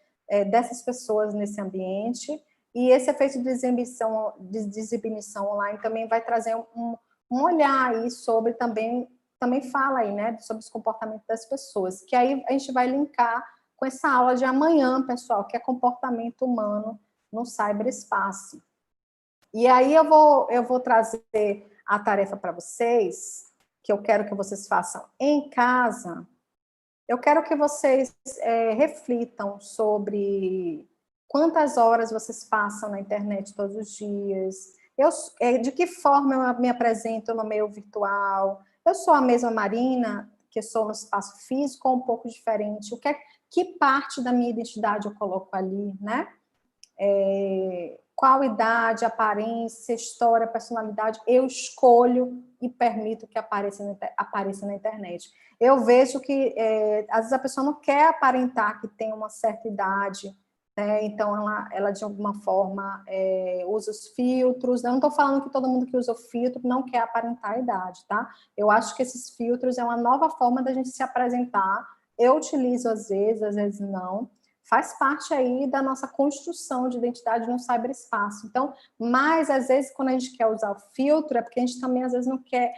S1: dessas pessoas nesse ambiente, e esse efeito de desinibição online também vai trazer um olhar aí sobre também fala aí, né, sobre os comportamentos das pessoas, que aí a gente vai linkar com essa aula de amanhã, pessoal, que é comportamento humano no cyberespaço. E aí eu vou trazer a tarefa para vocês, que eu quero que vocês façam em casa. Eu quero que vocês reflitam sobre quantas horas vocês passam na internet todos os dias, de que forma eu me apresento no meio virtual. Eu sou a mesma Marina, que sou no espaço físico, ou um pouco diferente? Que parte da minha identidade eu coloco ali, né? Qual idade, aparência, história, personalidade eu escolho e permito que apareça na internet. Eu vejo que, às vezes, a pessoa não quer aparentar que tem uma certa idade, né? Então ela de alguma forma, usa os filtros. Eu não estou falando que todo mundo que usa o filtro não quer aparentar a idade, tá? Eu acho que esses filtros é uma nova forma da gente se apresentar. Eu utilizo às vezes não. Faz parte aí da nossa construção de identidade no cyberespaço. Então, mas às vezes quando a gente quer usar o filtro, é porque a gente também às vezes não quer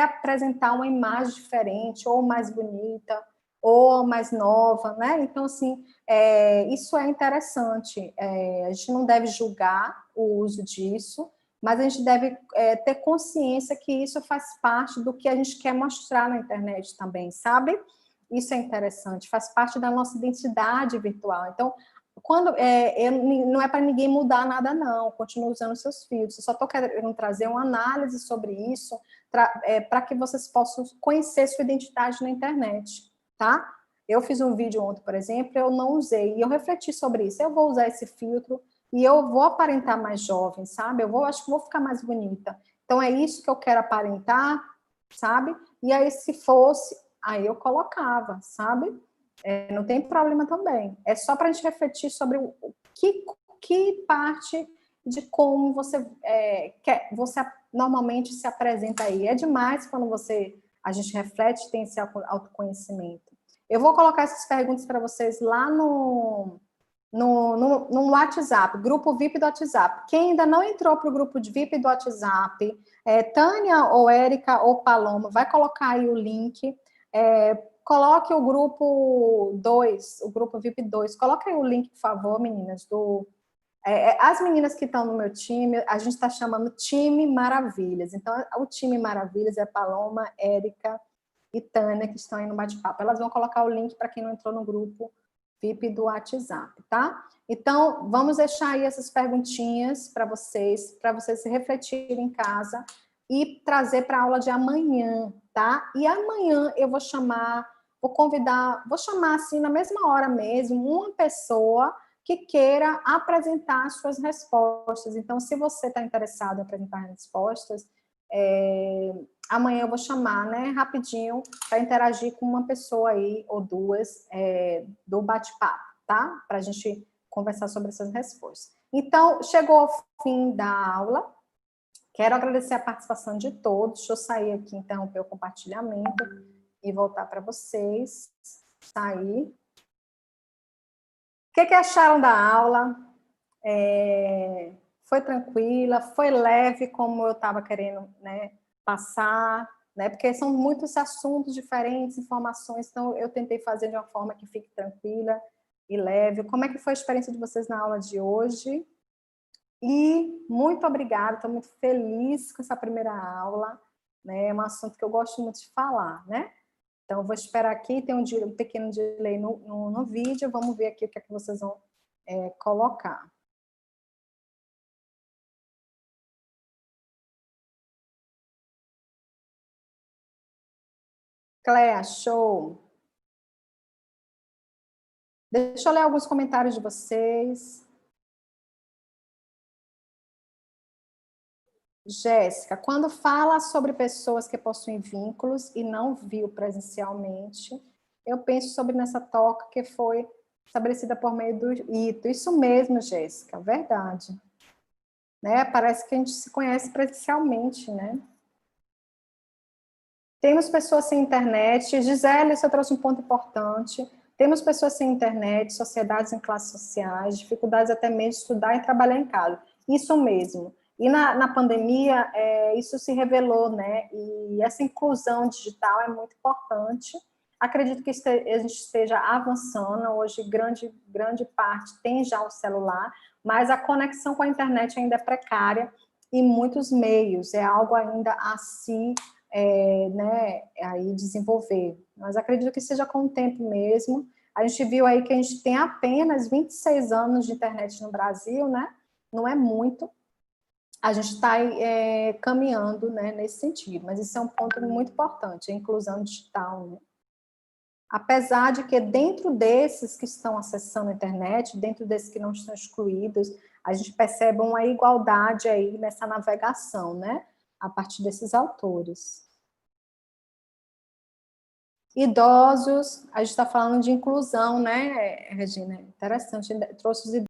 S1: apresentar uma imagem diferente, ou mais bonita, ou mais nova, né? Então, assim, isso é interessante. A gente não deve julgar o uso disso, mas a gente deve ter consciência que isso faz parte do que a gente quer mostrar na internet também, sabe? Isso é interessante, faz parte da nossa identidade virtual. Então, não é para ninguém mudar nada, não. Continua usando seus filtros. Eu só estou querendo trazer uma análise sobre isso para que vocês possam conhecer sua identidade na internet, tá? Eu fiz um vídeo ontem, por exemplo, eu não usei, e eu refleti sobre isso. Eu vou usar esse filtro e eu vou aparentar mais jovem, sabe? Acho que vou ficar mais bonita. Então, é isso que eu quero aparentar, sabe? E aí, se fosse, aí eu colocava, sabe? Não tem problema também. É só para a gente refletir sobre que parte de como você normalmente se apresenta aí. É demais quando a gente reflete e tem esse autoconhecimento. Eu vou colocar essas perguntas para vocês lá no WhatsApp, grupo VIP do WhatsApp. Quem ainda não entrou para o grupo de VIP do WhatsApp, Tânia ou Érica ou Paloma, vai colocar aí o link. Coloque o grupo 2, o grupo VIP 2. Coloque aí o link, por favor, meninas. As meninas que estão no meu time, a gente está chamando Time Maravilhas. Então, o Time Maravilhas é Paloma, Érica e Tânia, que estão aí no bate-papo. Elas vão colocar o link para quem não entrou no grupo VIP do WhatsApp, tá? Então, vamos deixar aí essas perguntinhas para vocês se refletirem em casa e trazer para a aula de amanhã, tá? E amanhã eu vou chamar assim, na mesma hora mesmo, uma pessoa que queira apresentar as suas respostas. Então, se você está interessado em apresentar respostas, amanhã eu vou chamar, né, rapidinho, para interagir com uma pessoa aí, ou duas, do bate-papo, tá? Para a gente conversar sobre essas respostas. Então, chegou ao fim da aula. Quero agradecer a participação de todos. Deixa eu sair aqui, interromper o compartilhamento e voltar para vocês. Sair. O que acharam da aula? Foi tranquila? Foi leve, como eu estava querendo, né, passar? Né? Porque são muitos assuntos diferentes, informações, então eu tentei fazer de uma forma que fique tranquila e leve. Como é que foi a experiência de vocês na aula de hoje? E muito obrigada, estou muito feliz com essa primeira aula, né? É um assunto que eu gosto muito de falar, né? Então, eu vou esperar aqui, tem um pequeno delay no vídeo, vamos ver aqui o que é que vocês vão colocar. Cléa, show! Deixa eu ler alguns comentários de vocês. Jéssica, quando fala sobre pessoas que possuem vínculos e não viu presencialmente, eu penso sobre nessa toca que foi estabelecida por meio do ITO. Isso mesmo, Jéssica, verdade. Né? Parece que a gente se conhece presencialmente, né? Temos pessoas sem internet. Gisele, você trouxe um ponto importante. Temos pessoas sem internet, sociedades em classes sociais, dificuldades até mesmo de estudar e trabalhar em casa. Isso mesmo. E na pandemia, isso se revelou, né? E essa inclusão digital é muito importante. Acredito que a gente esteja avançando. Hoje, grande parte tem já o celular, mas a conexão com a internet ainda é precária em muitos meios. É algo ainda a se né, aí desenvolver. Mas acredito que seja com o tempo mesmo. A gente viu aí que a gente tem apenas 26 anos de internet no Brasil, né? Não é muito. A gente está caminhando, né, nesse sentido. Mas isso é um ponto muito importante, a inclusão digital, né? Apesar de que dentro desses que estão acessando a internet, dentro desses que não estão excluídos, a gente percebe uma igualdade aí nessa navegação, né? A partir desses autores. Idosos, a gente está falando de inclusão, né, Regina? Interessante, trouxe os idosos.